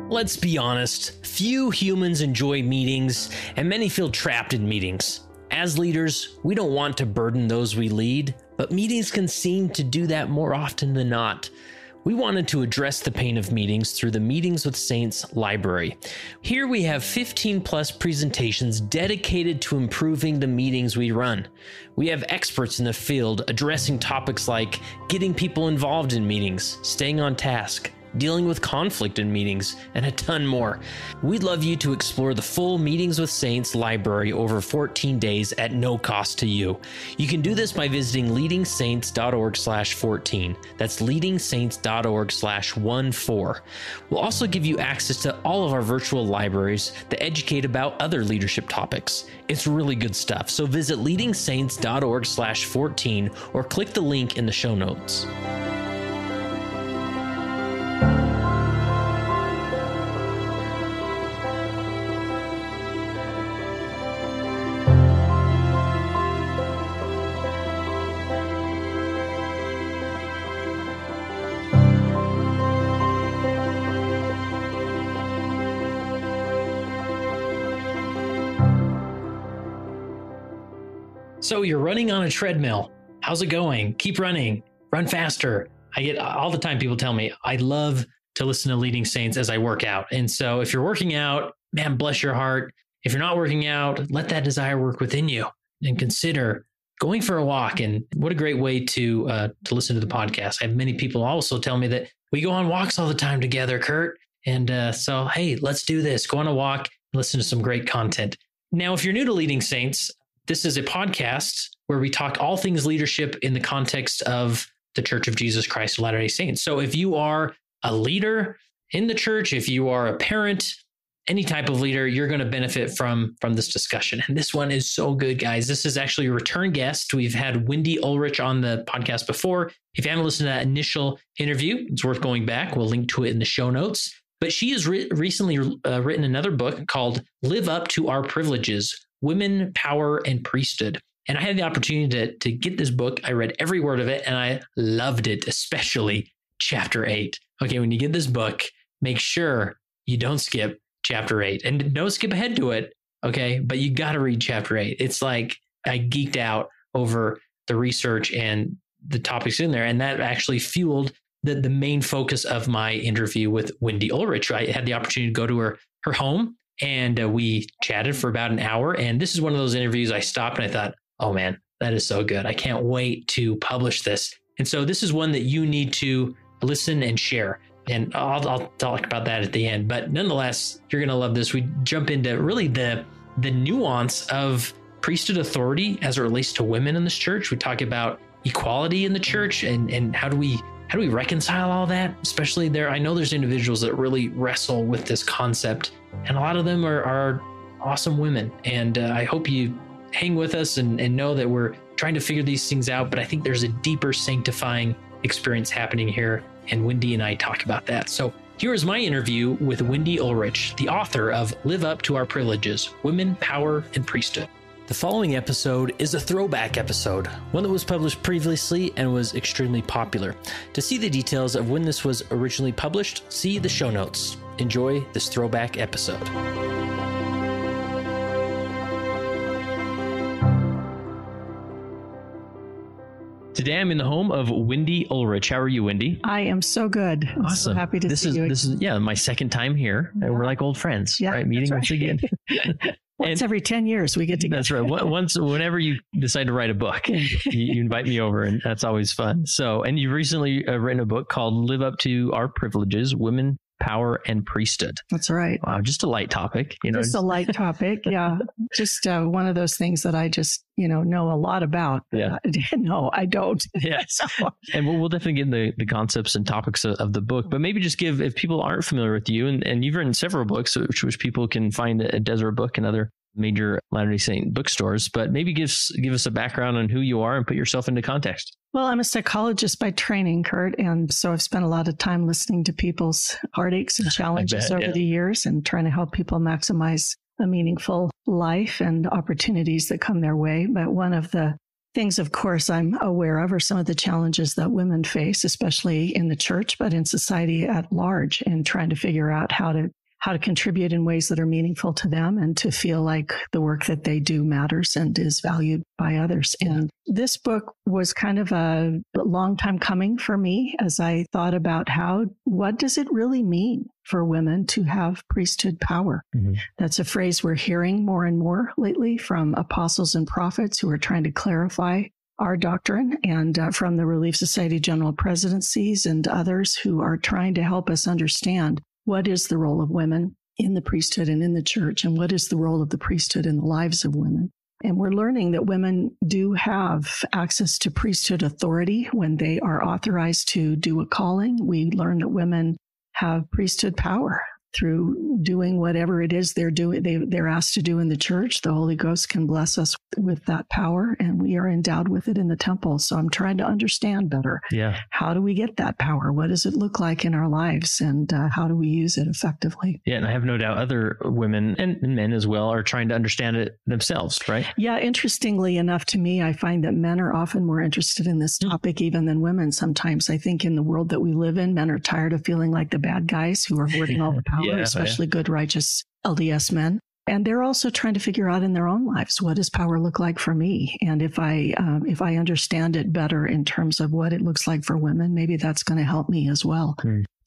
Let's be honest, few humans enjoy meetings, and many feel trapped in meetings. As leaders, we don't want to burden those we lead, but meetings can seem to do that more often than not. We wanted to address the pain of meetings through the Meetings with Saints library. Here we have 15 plus presentations dedicated to improving the meetings we run. We have experts in the field addressing topics like getting people involved in meetings, staying on task, dealing with conflict in meetings, and a ton more. We'd love you to explore the full Meetings with Saints library over 14 days at no cost to you. You can do this by visiting leadingsaints.org/14. That's leadingsaints.org/14. We'll also give you access to all of our virtual libraries that educate about other leadership topics. It's really good stuff. So visit leadingsaints.org/14 or click the link in the show notes. So you're running on a treadmill. How's it going? Keep running. Run faster. I get all the time people tell me, I love to listen to Leading Saints as I work out. And so if you're working out, man, bless your heart. If you're not working out, let that desire work within you and consider going for a walk. And what a great way to listen to the podcast. I have many people also tell me that we go on walks all the time together, Kurt. And so, hey, let's do this. Go on a walk, listen to some great content. Now, if you're new to Leading Saints, this is a podcast where we talk all things leadership in the context of the Church of Jesus Christ of Latter-day Saints. So if you are a leader in the church, if you are a parent, any type of leader, you're going to benefit from this discussion. And this one is so good, guys. This is actually a return guest. We've had Wendy Ulrich on the podcast before. If you haven't listened to that initial interview, it's worth going back. We'll link to it in the show notes. But she has recently written another book called Live Up to Our Privileges: Women, Power, and Priesthood. And I had the opportunity to get this book. I read every word of it and I loved it, especially chapter 8. Okay, when you get this book, make sure you don't skip chapter 8 and don't skip ahead to it. Okay, but you got to read chapter 8. It's like I geeked out over the research and the topics in there. And that actually fueled the main focus of my interview with Wendy Ulrich. I had the opportunity to go to her home. And we chatted for about an hour. And this is one of those interviews I stopped and I thought, oh man, that is so good. I can't wait to publish this. And so this is one that you need to listen and share. And I'll talk about that at the end. But nonetheless, you're going to love this. We jump into really the nuance of priesthood authority as it relates to women in this church. We talk about equality in the church and how do we reconcile all that? Especially there, I know there's individuals that really wrestle with this concept. And a lot of them are awesome women. And I hope you hang with us and know that we're trying to figure these things out. But I think there's a deeper sanctifying experience happening here. And Wendy and I talk about that. So here is my interview with Wendy Ulrich, the author of Live Up to Our Privileges: Women, Power, and Priesthood. The following episode is a throwback episode, one that was published previously and was extremely popular. To see the details of when this was originally published, see the show notes. Enjoy this throwback episode. Today I'm in the home of Wendy Ulrich. How are you, Wendy? I am so good. I'm awesome. So happy to see you. This is my second time here. Yeah. We're like old friends, right? Meeting once again. Once every 10 years we get together. That's right. Whenever you decide to write a book, you invite me over, and that's always fun. So, and you've recently written a book called Live Up to Our Privileges: Women, Power, and Priesthood. That's right. Wow, just a light topic. Just a light topic. Yeah. Just one of those things that I just, know a lot about. Yeah. No, I don't. Yeah. So. And we'll definitely get into the concepts and topics of the book, but maybe just give, if people aren't familiar with you, and you've written several books, which people can find at Deseret Book and other major Latter-day Saint bookstores, but maybe give us a background on who you are and put yourself into context. Well, I'm a psychologist by training, Kurt, and so I've spent a lot of time listening to people's heartaches and challenges over the years and trying to help people maximize a meaningful life and opportunities that come their way. But one of the things, of course, I'm aware of are some of the challenges that women face, especially in the church, but in society at large, and trying to figure out how to contribute in ways that are meaningful to them and to feel like the work that they do matters and is valued by others. And this book was kind of a long time coming for me as I thought about what does it really mean for women to have priesthood power? Mm-hmm. That's a phrase we're hearing more and more lately from apostles and prophets who are trying to clarify our doctrine, and from the Relief Society general presidencies and others who are trying to help us understand what is the role of women in the priesthood and in the church, and what is the role of the priesthood in the lives of women. And we're learning that women do have access to priesthood authority when they are authorized to do a calling. We learn that women have priesthood power through doing whatever it is they're asked to do in the church. The Holy Ghost can bless us with that power, and we are endowed with it in the temple. So I'm trying to understand better. Yeah. How do we get that power? What does it look like in our lives? And how do we use it effectively? Yeah. And I have no doubt other women and men as well are trying to understand it themselves, right? Yeah. Interestingly enough to me, I find that men are often more interested in this topic even than women. Sometimes I think in the world that we live in, men are tired of feeling like the bad guys who are hoarding all the power. Especially good, righteous LDS men. And they're also trying to figure out in their own lives, what does power look like for me? And if I understand it better in terms of what it looks like for women, maybe that's going to help me as well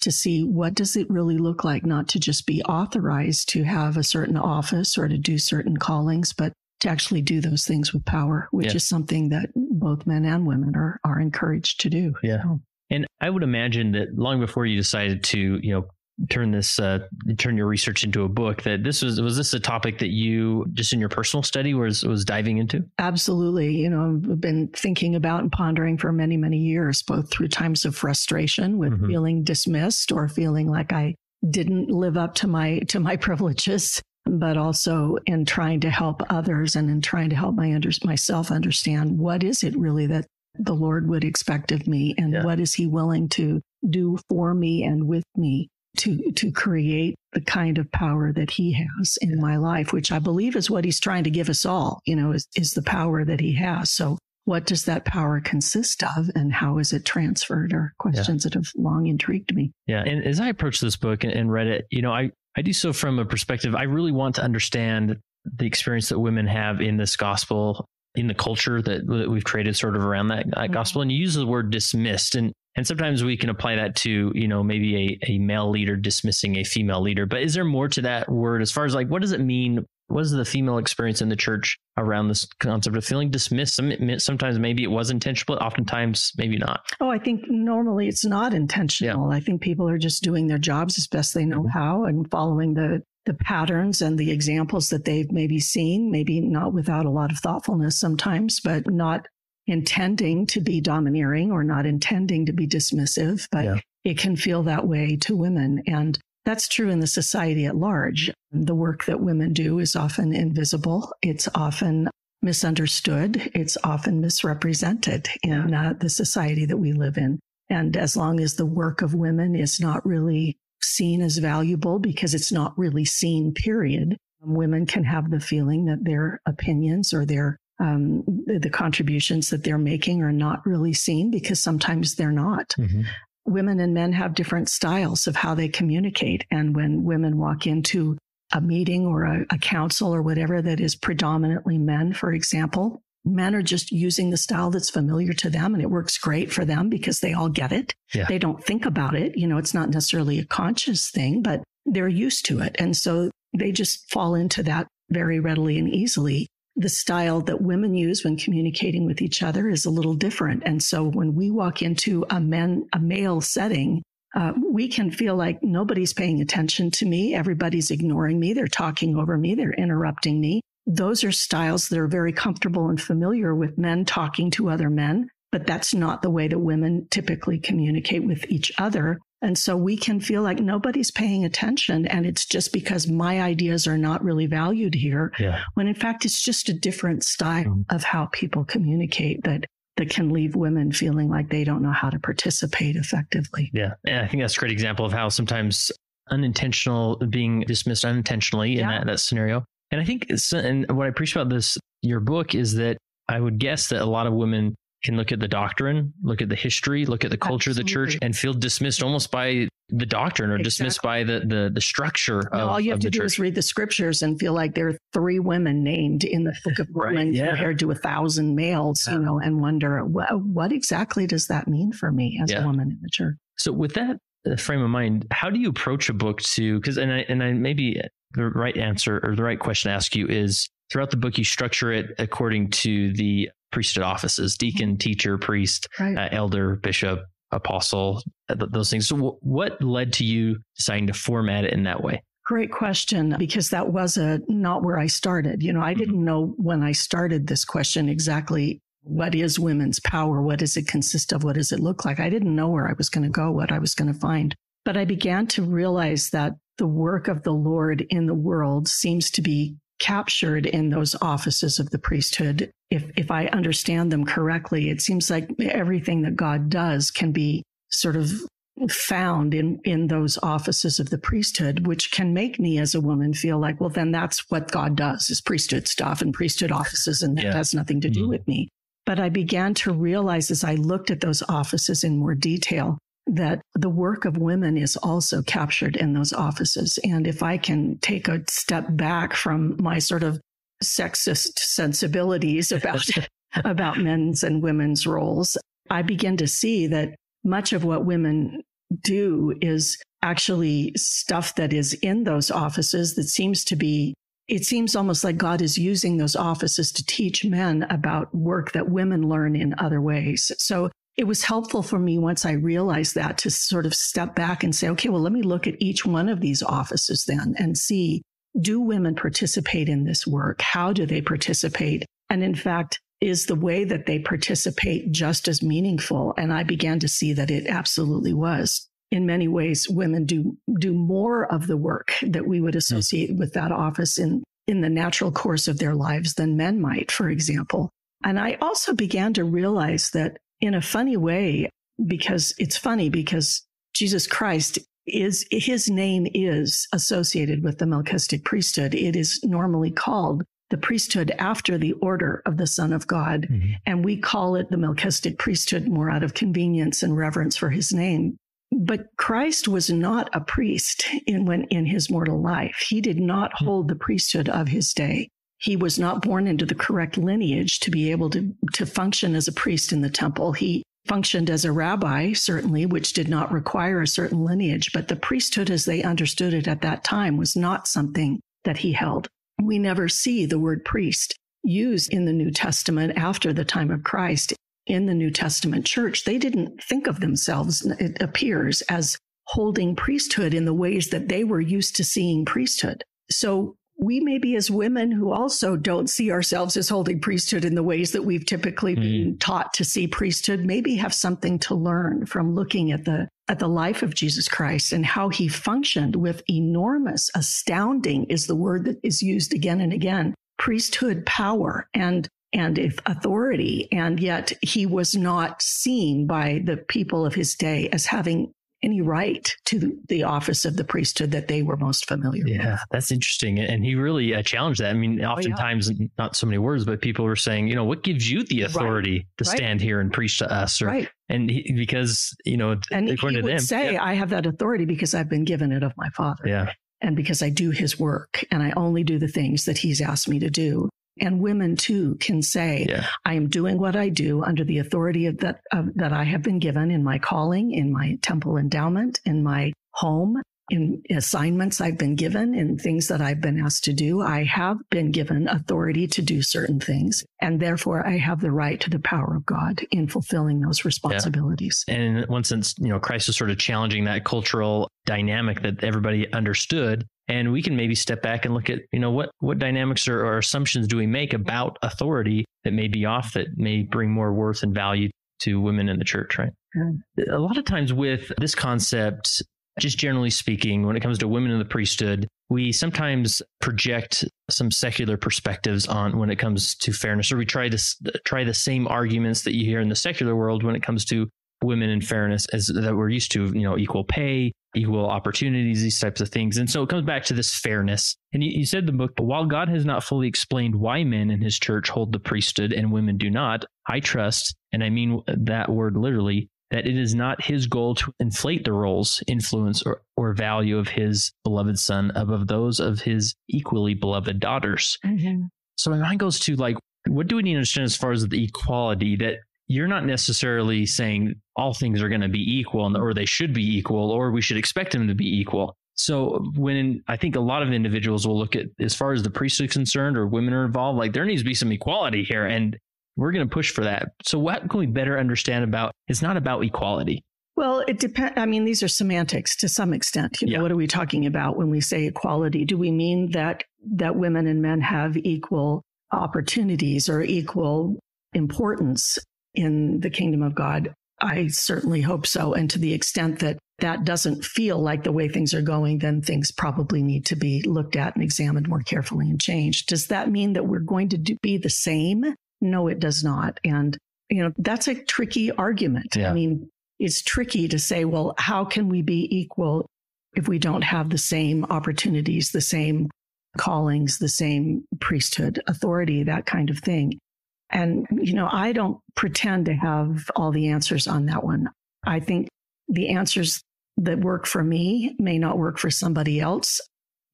to see what does it really look like, not to just be authorized to have a certain office or to do certain callings, but to actually do those things with power, which is something that both men and women are encouraged to do. Yeah. So. And I would imagine that long before you decided to, turn your research into a book, that was this a topic that you just in your personal study was diving into? Absolutely. I've been thinking about and pondering for many, many years, both through times of frustration with feeling dismissed or feeling like I didn't live up to my privileges, but also in trying to help others and in trying to help myself understand what is it really that the Lord would expect of me, and what is he willing to do for me and with me to create the kind of power that he has in my life, which I believe is what he's trying to give us all, is the power that he has. So what does that power consist of, and how is it transferred, are questions that have long intrigued me. Yeah. And as I approached this book and read it, I do so from a perspective, I really want to understand the experience that women have in this gospel, in the culture that we've created sort of around that gospel. And you use the word dismissed, and sometimes we can apply that to, maybe a male leader dismissing a female leader. But is there more to that word as far as what does it mean? What is the female experience in the church around this concept of feeling dismissed? Sometimes maybe it was intentional, but oftentimes maybe not. Oh, I think normally it's not intentional. Yeah. I think people are just doing their jobs as best they know how and following the patterns and the examples that they've maybe seen, maybe not without a lot of thoughtfulness sometimes, but not intending to be domineering or not intending to be dismissive, but it can feel that way to women. And that's true in the society at large. The work that women do is often invisible. It's often misunderstood. It's often misrepresented in the society that we live in. And as long as the work of women is not really seen as valuable because it's not really seen, period, women can have the feeling that their opinions or the contributions that they're making are not really seen, because sometimes they're not. Mm-hmm. Women and men have different styles of how they communicate. And when women walk into a meeting or a council or whatever that is predominantly men, for example, men are just using the style that's familiar to them, and it works great for them because they all get it. Yeah. They don't think about it. It's not necessarily a conscious thing, but they're used to it. And so they just fall into that very readily and easily. The style that women use when communicating with each other is a little different. And so when we walk into a male setting, we can feel like nobody's paying attention to me. Everybody's ignoring me. They're talking over me. They're interrupting me. Those are styles that are very comfortable and familiar with men talking to other men, but that's not the way that women typically communicate with each other. And so we can feel like nobody's paying attention, and it's just because my ideas are not really valued here, when in fact it's just a different style of how people communicate that can leave women feeling like they don't know how to participate effectively. Yeah. And I think that's a great example of how sometimes being dismissed unintentionally in that scenario. And I think and what I appreciate about your book is that I would guess that a lot of women can look at the doctrine, look at the history, look at the culture of the church, and feel dismissed almost by the doctrine or dismissed by the structure of all you have to do is read the scriptures and feel like there are 3 women named in the book of Mormon compared to 1,000 males, and wonder what exactly does that mean for me as a woman in the church? So with that frame of mind, how do you approach a book and I maybe the right answer or the right question to ask you is, throughout the book, you structure it according to the priesthood offices: deacon, teacher, priest, elder, bishop, apostle, those things. So what led to you deciding to format it in that way? Great question, because that was not where I started. I didn't know when I started this question exactly what is women's power? What does it consist of? What does it look like? I didn't know where I was going to go, what I was going to find. But I began to realize that the work of the Lord in the world seems to be captured in those offices of the priesthood. If I understand them correctly, it seems like everything that God does can be sort of found in those offices of the priesthood, which can make me as a woman feel like, well, then that's what God does, is priesthood stuff and priesthood offices, and that has nothing to do with me. But I began to realize as I looked at those offices in more detail that the work of women is also captured in those offices. And if I can take a step back from my sort of sexist sensibilities about men's and women's roles, I begin to see that much of what women do is actually stuff that is in those offices that it seems almost like God is using those offices to teach men about work that women learn in other ways. So it was helpful for me once I realized that to sort of step back and say, okay, well, let me look at each one of these offices then and see, do women participate in this work? How do they participate? And in fact, is the way that they participate just as meaningful? And I began to see that it absolutely was. In many ways, women do more of the work that we would associate with that office in the natural course of their lives than men might, for example. And I also began to realize that in a funny way, because Jesus Christ his name is associated with the Melchizedek priesthood. It is normally called the priesthood after the order of the Son of God. Mm-hmm. And we call it the Melchizedek priesthood more out of convenience and reverence for his name. But Christ was not a priest in his mortal life. He did not hold the priesthood of his day. He was not born into the correct lineage to be able to function as a priest in the temple. He functioned as a rabbi, certainly, which did not require a certain lineage. But the priesthood, as they understood it at that time, was not something that he held. We never see the word priest used in the New Testament after the time of Christ. In the New Testament church, they didn't think of themselves, it appears, as holding priesthood in the ways that they were used to seeing priesthood. So we maybe as women who also don't see ourselves as holding priesthood in the ways that we've typically been taught to see priesthood, maybe have something to learn from looking at the life of Jesus Christ and how he functioned with enormous, astounding is the word that is used again and again, priesthood power and if authority. And yet he was not seen by the people of his day as having any right to the office of the priesthood that they were most familiar with. Yeah, that's interesting. And he really challenged that. I mean, oftentimes, not so many words, but people were saying, what gives you the authority to stand here and preach to us? And because, and according to them, say, I have that authority because I've been given it of my Father. Yeah. And because I do his work and I only do the things that he's asked me to do. And women, too, can say, I am doing what I do under the authority that I have been given in my calling, in my temple endowment, in my home, in assignments I've been given, in things that I've been asked to do. I have been given authority to do certain things, and therefore I have the right to the power of God in fulfilling those responsibilities. Yeah. And in one sense, Christ is sort of challenging that cultural dynamic that everybody understood. And we can maybe step back and look at, what dynamics or assumptions do we make about authority that may be off, that may bring more worth and value to women in the church, right? A lot of times with this concept, just generally speaking, when it comes to women in the priesthood, we sometimes project some secular perspectives on when it comes to fairness, or we try the same arguments that you hear in the secular world when it comes to women in fairness as that we're used to, equal pay, equal opportunities, these types of things. And so it comes back to this fairness. And you said in the book, while God has not fully explained why men in his church hold the priesthood and women do not, I trust, and I mean that word literally, that it is not his goal to inflate the roles, influence, or value of his beloved son above those of his equally beloved daughters. Mm-hmm. So my mind goes to what do we need to understand as far as the equality, that you're not necessarily saying all things are going to be equal or they should be equal or we should expect them to be equal. So when I think a lot of individuals will look at, as far as the priesthood is concerned or women are involved, there needs to be some equality here. And we're going to push for that. So what can we better understand about, it's not about equality. Well, it depends. I mean, these are semantics to some extent. What are we talking about when we say equality? Do we mean that women and men have equal opportunities or equal importance in the kingdom of God? I certainly hope so. And to the extent that that doesn't feel like the way things are going, then things probably need to be looked at and examined more carefully and changed. Does that mean that we're going to be the same? No, it does not. And, that's a tricky argument. Yeah. I mean, it's tricky to say, well, how can we be equal if we don't have the same opportunities, the same callings, the same priesthood, authority, that kind of thing. And, I don't pretend to have all the answers on that one. I think the answers that work for me may not work for somebody else.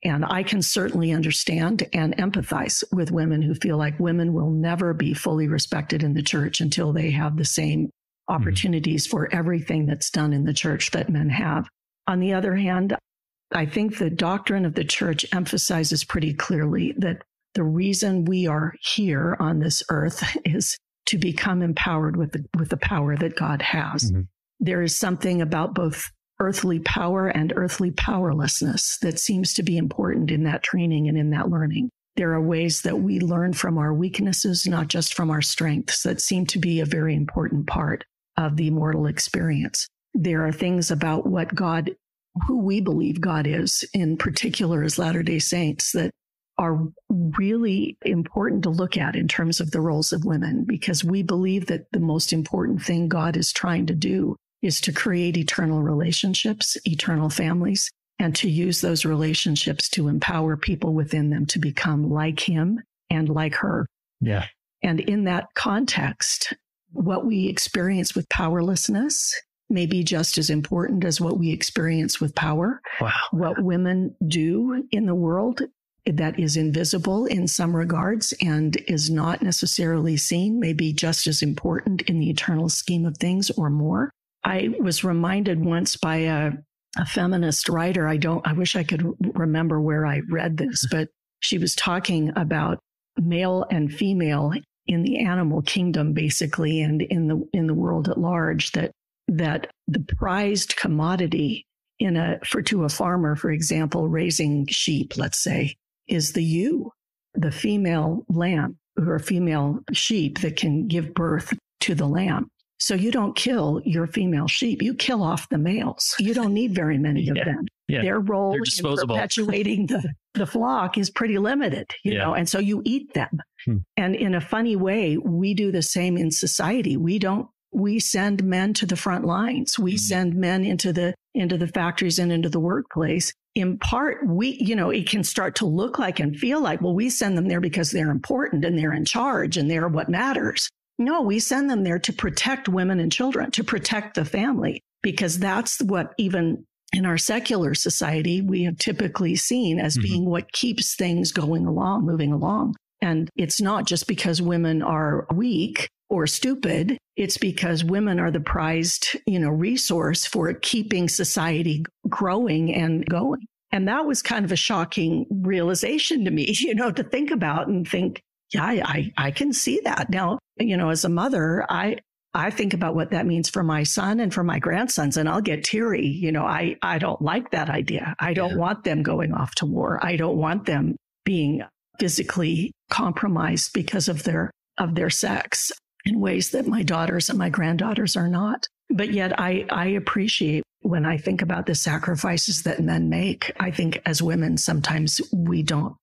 And I can certainly understand and empathize with women who feel like women will never be fully respected in the church until they have the same opportunities for everything that's done in the church that men have. On the other hand, I think the doctrine of the church emphasizes pretty clearly that the reason we are here on this earth is to become empowered with the power that God has. Mm-hmm. There is something about both earthly power and earthly powerlessness that seems to be important in that training and in that learning. There are ways that we learn from our weaknesses, not just from our strengths, that seem to be a very important part of the immortal experience. There are things about who we believe God is, in particular as Latter-day Saints, that are really important to look at in terms of the roles of women, because we believe that the most important thing God is trying to do is to create eternal relationships, eternal families, and to use those relationships to empower people within them to become like him and like her. Yeah. And in that context, what we experience with powerlessness may be just as important as what we experience with power. Wow. What women do in the world that is invisible in some regards and is not necessarily seen may be just as important in the eternal scheme of things or more. I was reminded once by a feminist writer. I wish I could remember where I read this, but she was talking about male and female in the animal kingdom, basically, and in the world at large, that the prized commodity to a farmer, for example, raising sheep, let's say, is the ewe, the female lamb or female sheep that can give birth to the lamb. So you don't kill your female sheep. You kill off the males. You don't need very many of them. Yeah. Their role in perpetuating the flock is pretty limited, you know, and so you eat them. And in a funny way, we do the same in society. We send men to the front lines. We send men into the factories and into the workplace. In part, it can start to look like and feel like, well, we send them there because they're important and they're in charge and they're what matters. No, we send them there to protect women and children, to protect the family, because that's what, even in our secular society, we have typically seen as being what keeps things moving along. And it's not just because women are weak or stupid. It's because women are the prized, resource for keeping society growing and going. And that was kind of a shocking realization to me, to think about and think, yeah, I can see that. Now, as a mother, I think about what that means for my son and for my grandsons, and I'll get teary. I don't like that idea. I don't want them going off to war. I don't want them being physically compromised because of their sex in ways that my daughters and my granddaughters are not. But yet I appreciate when I think about the sacrifices that men make. I think as women, sometimes we don't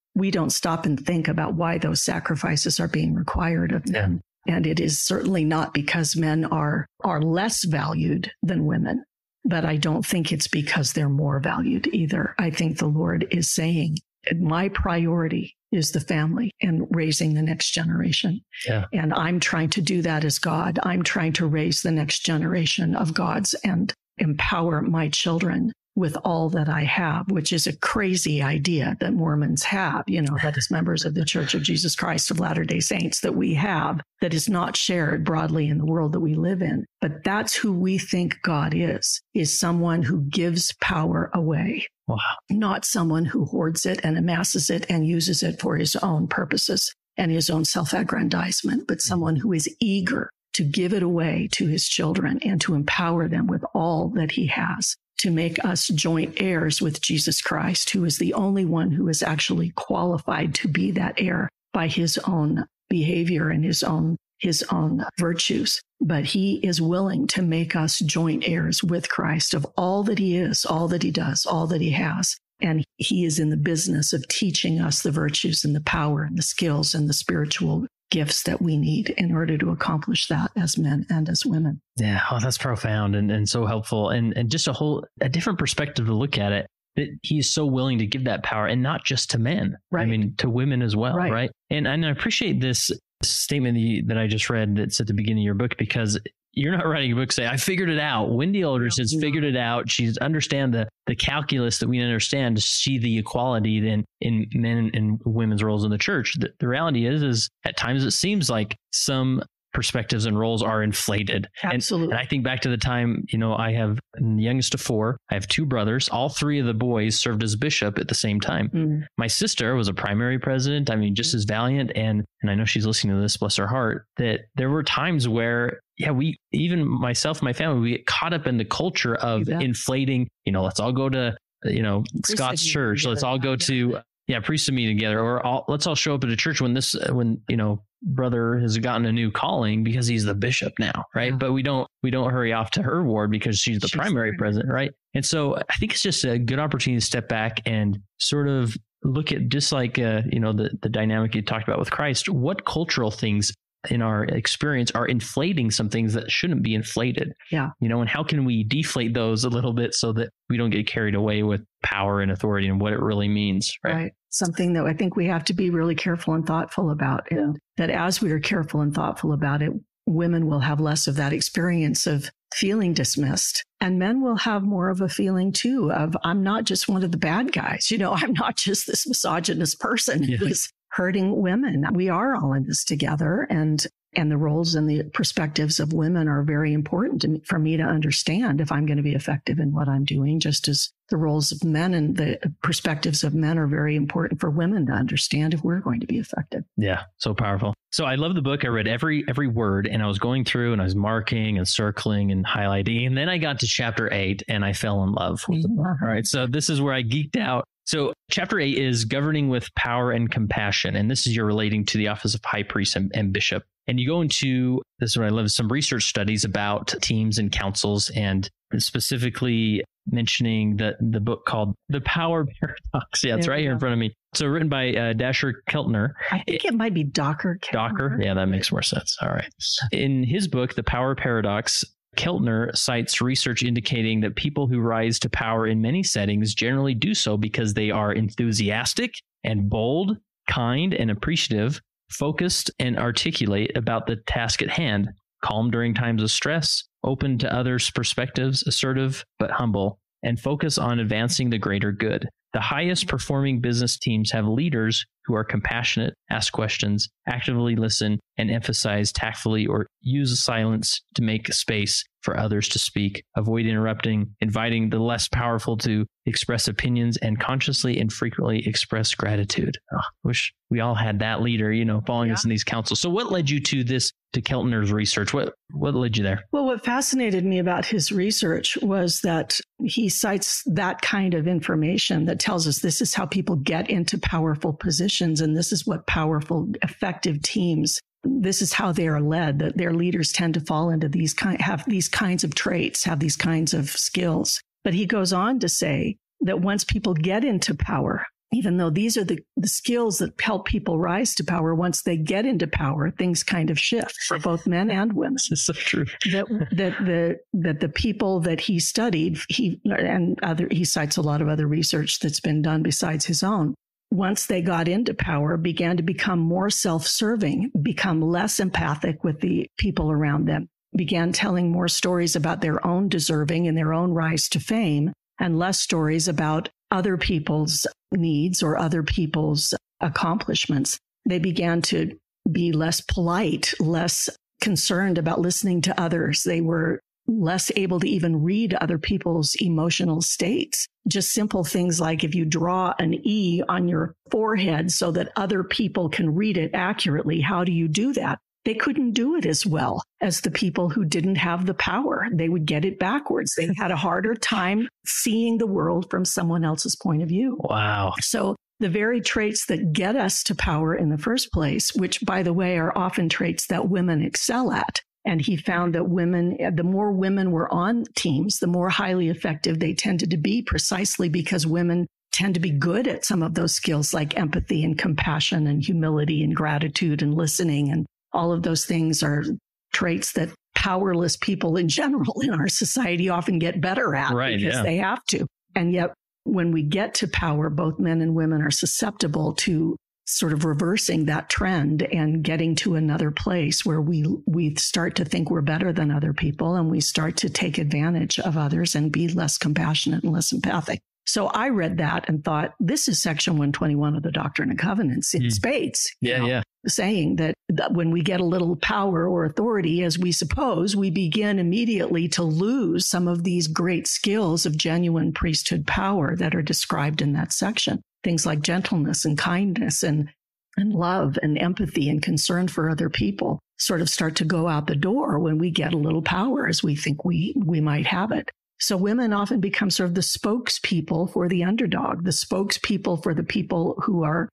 stop and think about why those sacrifices are being required of men. And it is certainly not because men are less valued than women. But I don't think it's because they're more valued either. I think the Lord is saying, my priority is the family and raising the next generation. Yeah. And I'm trying to do that as God. I'm trying to raise the next generation of gods and empower my children with all that I have, which is a crazy idea that Mormons have, that is members of the Church of Jesus Christ of Latter-day Saints that we have, that is not shared broadly in the world that we live in. But that's who we think God is someone who gives power away. Wow. Not someone who hoards it and amasses it and uses it for his own purposes and his own self-aggrandizement, but someone who is eager to give it away to his children and to empower them with all that he has, to make us joint heirs with Jesus Christ, who is the only one who is actually qualified to be that heir by his own behavior and his own virtues. But he is willing to make us joint heirs with Christ of all that he is, all that he does, all that he has. And he is in the business of teaching us the virtues and the power and the skills and the spiritual gifts that we need in order to accomplish that as men and as women. Yeah. Oh, that's profound and so helpful. And just a different perspective to look at it, that he's so willing to give that power, and not just to men. Right. I mean, to women as well. Right. Right. And I appreciate this statement that I just read that's at the beginning of your book, because you're not writing a book saying, I figured it out. Wendy Ulrich has figured it out. She's understand the calculus that we understand to see the equality then in men and women's roles in the church. The reality is at times it seems like some perspectives and roles are inflated. Absolutely. And I think back to the time, I have the youngest of four. I have two brothers. All three of the boys served as bishop at the same time. Mm. My sister was a primary president. I mean, just as valiant. And I know she's listening to this, bless her heart, that there were times where, even myself and my family, we get caught up in the culture of inflating, let's all go to, Scott's church. Let's all go to, priesthood meeting together, or let's all show up at a church when brother has gotten a new calling because he's the bishop now, right? Yeah. But we don't hurry off to her ward because she's the primary president, right? And so I think it's just a good opportunity to step back and sort of look at, just like the dynamic you talked about with Christ, what cultural things in our experience are inflating some things that shouldn't be inflated. Yeah. And how can we deflate those a little bit so that we don't get carried away with power and authority and what it really means, right? Something that I think we have to be really careful and thoughtful about. And that as we are careful and thoughtful about it, women will have less of that experience of feeling dismissed. And men will have more of a feeling too of, I'm not just one of the bad guys. I'm not just this misogynist person who is hurting women. We are all in this together. And the roles and the perspectives of women are very important for me to understand if I'm going to be effective in what I'm doing, just as the roles of men and the perspectives of men are very important for women to understand if we're going to be effective. Yeah, so powerful. So I love the book. I read every word, and I was going through and I was marking and circling and highlighting. And then I got to chapter 8 and I fell in love with the book. All right. So this is where I geeked out. So chapter 8 is governing with power and compassion. And this is you're relating to the office of high priest and bishop. And you go into, this is what I love, some research studies about teams and councils, and specifically mentioning the book called The Power Paradox. Yeah, it's right here in front of me. So written by Dasher Keltner. I think it might be Docker. Yeah, that makes more sense. All right. In his book, The Power Paradox, Keltner cites research indicating that people who rise to power in many settings generally do so because they are enthusiastic and bold, kind and appreciative, focused and articulate about the task at hand, calm during times of stress, open to others' perspectives, assertive but humble, and focus on advancing the greater good. The highest performing business teams have leaders who are compassionate, ask questions, actively listen, and emphasize tactfully or use silence to make space for others to speak, avoid interrupting, inviting the less powerful to express opinions, and consciously and frequently express gratitude. Oh, wish we all had that leader, following us in these councils. So what led you to Keltner's research? What led you there? Well, what fascinated me about his research was that he cites that kind of information that tells us this is how people get into powerful positions, and this is what powerful, effective teams, this is how they are led, that their leaders tend to fall into have these kinds of traits, have these kinds of skills. But he goes on to say that once people get into power, even though these are the skills that help people rise to power, once they get into power, things kind of shift for both men and women. This is so true. That the people that he studied, he cites a lot of other research that's been done besides his own. Once they got into power, began to become more self-serving, become less empathic with the people around them, began telling more stories about their own deserving and their own rise to fame, and less stories about other people's needs or other people's accomplishments. They began to be less polite, less concerned about listening to others. They were less able to even read other people's emotional states. Just simple things like if you draw an E on your forehead so that other people can read it accurately, how do you do that? They couldn't do it as well as the people who didn't have the power. They would get it backwards. They had a harder time seeing the world from someone else's point of view. Wow. So the very traits that get us to power in the first place, which, by the way, are often traits that women excel at. And he found that women, the more women were on teams, the more highly effective they tended to be, precisely because women tend to be good at some of those skills like empathy and compassion and humility and gratitude and listening. And all of those things are traits that powerless people in general in our society often get better at because they have to. And yet, when we get to power, both men and women are susceptible to sort of reversing that trend and getting to another place where we start to think we're better than other people, and we start to take advantage of others and be less compassionate and less empathic. So I read that and thought, this is section 121 of the Doctrine and Covenants in spades. Saying that when we get a little power or authority, as we suppose, we begin immediately to lose some of these great skills of genuine priesthood power that are described in that section. Things like gentleness and kindness and love and empathy and concern for other people sort of start to go out the door when we get a little power as we think we might have it. So women often become sort of the spokespeople for the underdog, the spokespeople for the people who are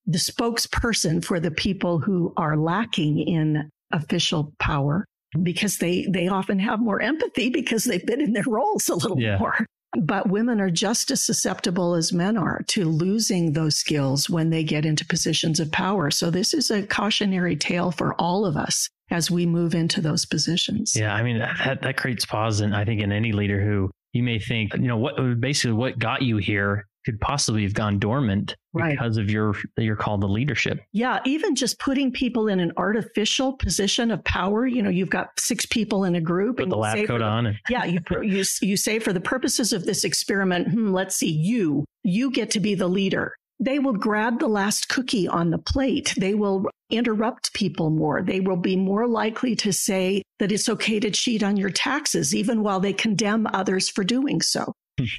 the spokesperson for the people who are lacking in official power, because they often have more empathy because they've been in their roles a little more. But women are just as susceptible as men are to losing those skills when they get into positions of power. So this is a cautionary tale for all of us as we move into those positions. Yeah, I mean, that creates pause, and I think in any leader who you may think, what got you here could possibly have gone dormant because of your call to leadership. Yeah, even just putting people in an artificial position of power. You've got 6 people in a group. Put the lab coat on. You say, for the purposes of this experiment, let's see, you get to be the leader. They will grab the last cookie on the plate. They will interrupt people more. They will be more likely to say that it's okay to cheat on your taxes, even while they condemn others for doing so.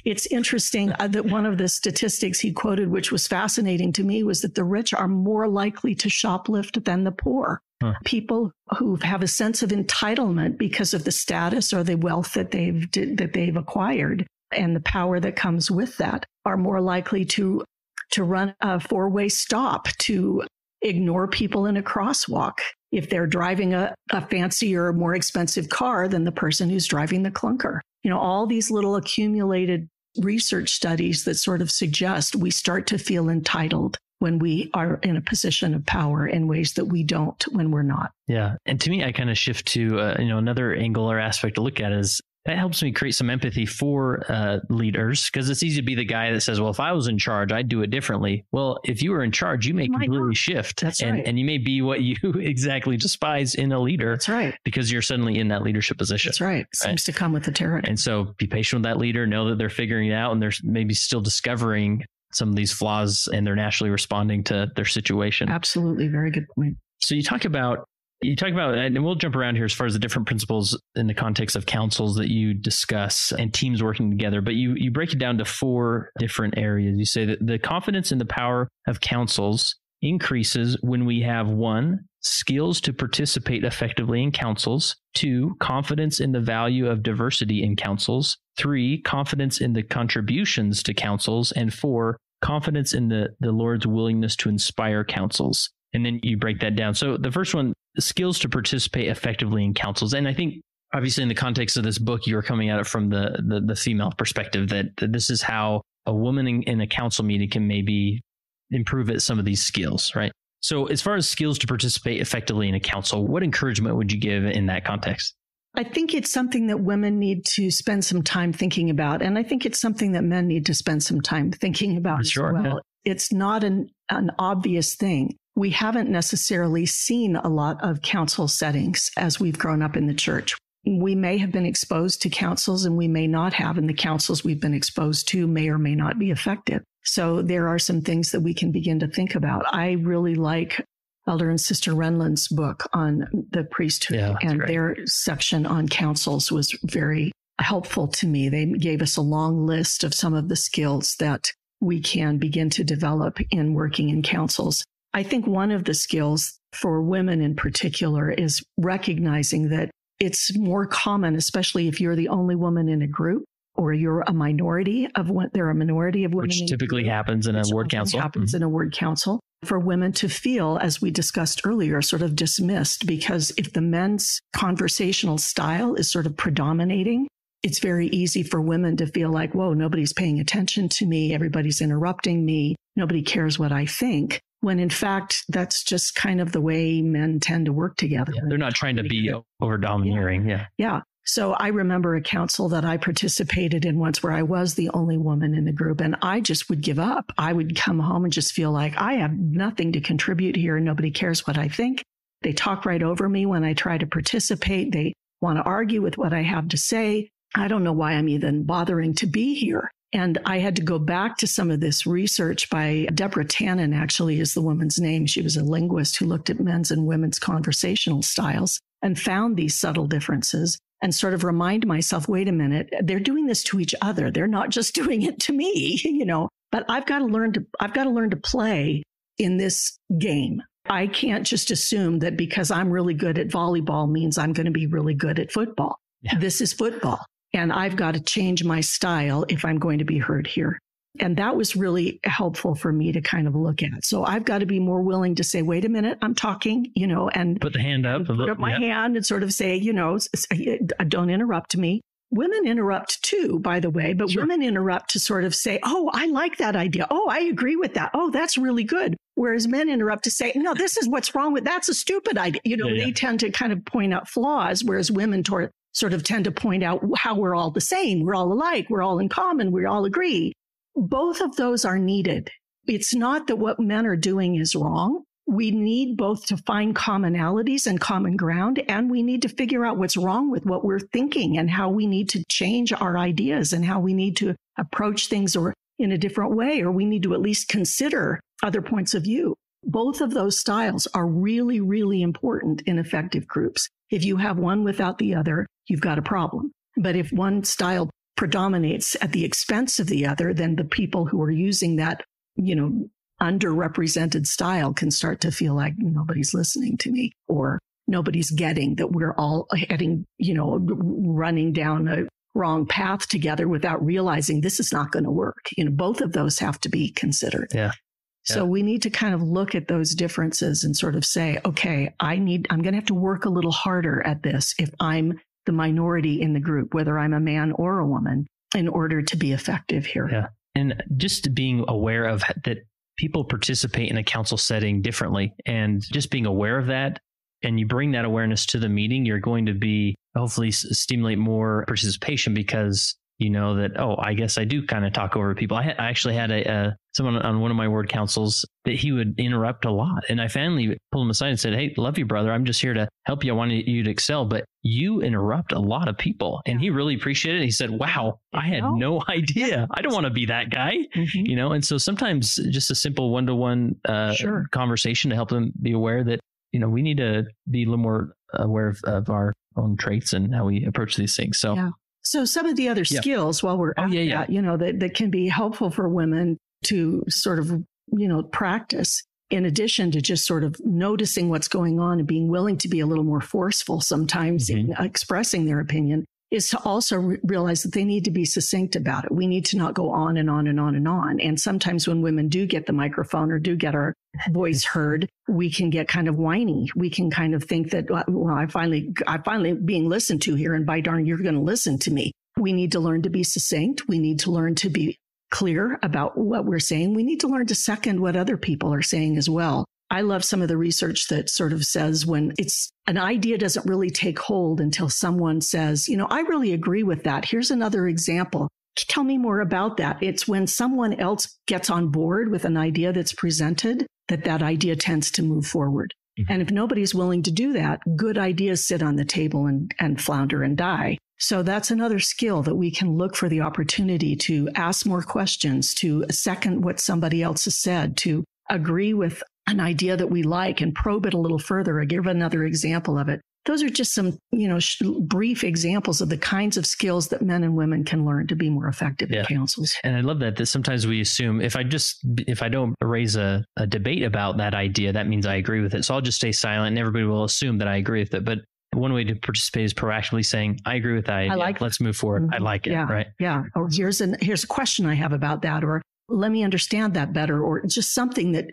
It's interesting that one of the statistics he quoted, which was fascinating to me, was that the rich are more likely to shoplift than the poor. People who have a sense of entitlement because of the status or the wealth that they've acquired and the power that comes with that are more likely to run a 4-way stop, to ignore people in a crosswalk if they're driving a fancier, more expensive car than the person who's driving the clunker. All these little accumulated research studies that sort of suggest we start to feel entitled when we are in a position of power in ways that we don't when we're not. Yeah. And to me, I kind of shift to, another angle or aspect to look at is that helps me create some empathy for leaders, because it's easy to be the guy that says, well, if I was in charge, I'd do it differently. Well, if you were in charge, you may completely shift. That's right. And you may be what you exactly despise in a leader. That's right. Because you're suddenly in that leadership position. That's right. It seems to come with the territory. And so be patient with that leader, know that they're figuring it out and they're maybe still discovering some of these flaws and they're naturally responding to their situation. Absolutely. Very good point. So you talk about, and we'll jump around here as far as the different principles in the context of councils that you discuss and teams working together, but you break it down to 4 different areas. You say that the confidence in the power of councils increases when we have 1, skills to participate effectively in councils, 2, confidence in the value of diversity in councils, 3, confidence in the contributions to councils, and 4, confidence in the Lord's willingness to inspire councils. And then you break that down. So the first one, skills to participate effectively in councils. And I think obviously in the context of this book, you're coming at it from the female perspective, that this is how a woman in a council meeting can maybe improve at some of these skills, right? So as far as skills to participate effectively in a council, what encouragement would you give in that context? I think it's something that women need to spend some time thinking about. And I think it's something that men need to spend some time thinking about as well. Yeah. It's not an obvious thing. We haven't necessarily seen a lot of council settings as we've grown up in the church. We may have been exposed to councils and we may not have, and the councils we've been exposed to may or may not be effective. So there are some things that we can begin to think about. I really like Elder and Sister Renlund's book on the priesthood, and their section on councils was very helpful to me. They gave us a long list of some of the skills that we can begin to develop in working in councils. I think one of the skills for women in particular is recognizing that it's more common, especially if you're the only woman in a group or you're a minority of what there are a minority of women. Which typically happens in a ward council. Happens in a ward council for women to feel, as we discussed earlier, sort of dismissed, because if the men's conversational style is sort of predominating, it's very easy for women to feel like, whoa, nobody's paying attention to me. Everybody's interrupting me. Nobody cares what I think. When in fact, that's just kind of the way men tend to work together. Yeah, they're not trying to be over domineering. Yeah. So I remember a council that I participated in once where I was the only woman in the group, and I just would give up. I would come home and just feel like I have nothing to contribute here. Nobody cares what I think. They talk right over me when I try to participate. They want to argue with what I have to say. I don't know why I'm even bothering to be here. And I had to go back to some of this research by Deborah Tannen, actually is the woman's name. She was a linguist who looked at men's and women's conversational styles and found these subtle differences and sort of remind myself, wait a minute, they're doing this to each other. They're not just doing it to me, but I've got to learn to play in this game. I can't just assume that because I'm really good at volleyball means I'm going to be really good at football. Yeah. This is football. And I've got to change my style if I'm going to be heard here. And that was really helpful for me to kind of look at. So I've got to be more willing to say, wait a minute, I'm talking, and put the hand up, put up my hand and sort of say, don't interrupt me. Women interrupt too, by the way, but women interrupt to sort of say, oh, I like that idea. Oh, I agree with that. Oh, that's really good. Whereas men interrupt to say, no, this is what's wrong with, that's a stupid idea. They tend to kind of point out flaws, whereas women sort of tend to point out how we're all the same. We're all alike. We're all in common. We all agree. Both of those are needed. It's not that what men are doing is wrong. We need both to find commonalities and common ground, and we need to figure out what's wrong with what we're thinking and how we need to change our ideas and how we need to approach things or in a different way, or we need to at least consider other points of view. Both of those styles are really, really important in effective groups. If you have one without the other, you've got a problem. But if one style predominates at the expense of the other, then the people who are using that, underrepresented style can start to feel like nobody's listening to me, or nobody's getting that we're all heading, running down a wrong path together without realizing this is not going to work. Both of those have to be considered. Yeah. So we need to kind of look at those differences and sort of say, okay, I'm going to have to work a little harder at this if I'm the minority in the group, whether I'm a man or a woman, in order to be effective here. Yeah. And just being aware of that people participate in a council setting differently, and just being aware of that, and you bring that awareness to the meeting, you're going to be hopefully stimulate more participation, because you know that, oh, I guess I do kind of talk over people. I actually had someone on one of my ward councils that he would interrupt a lot. And I finally pulled him aside and said, hey, love you, brother. I'm just here to help you. I want you to excel, but you interrupt a lot of people. And he really appreciated it. He said, wow, I had no idea. I don't want to be that guy, And so sometimes just a simple one-to-one conversation to help them be aware that, we need to be a little more aware of our own traits and how we approach these things. So. Yeah. So some of the other skills while we're at that, that can be helpful for women to sort of, practice, in addition to just sort of noticing what's going on and being willing to be a little more forceful sometimes in expressing their opinion, is to also realize that they need to be succinct about it. We need to not go on and on and on and on. And sometimes when women do get the microphone or do get our voice heard, we can get kind of whiny. We can kind of think that, well, I finally being listened to here, and by darn, you're going to listen to me. We need to learn to be succinct. We need to learn to be clear about what we're saying, we need to learn to second what other people are saying as well. I love some of the research that sort of says when it's an idea doesn't really take hold until someone says, I really agree with that. Here's another example. Tell me more about that. It's when someone else gets on board with an idea that's presented that idea tends to move forward. Mm-hmm. And if nobody's willing to do that, good ideas sit on the table and flounder and die. So that's another skill that we can look for the opportunity to ask more questions, to second what somebody else has said, to agree with an idea that we like and probe it a little further or give another example of it. Those are just some, brief examples of the kinds of skills that men and women can learn to be more effective as counselors. And I love that sometimes we assume if I don't raise a debate about that idea, that means I agree with it. So I'll just stay silent and everybody will assume that I agree with it. But one way to participate is proactively saying, I agree with that idea. Let's move forward. Mm-hmm. I like it. Yeah. Right. Yeah. Or here's a question I have about that, or let me understand that better, or just something that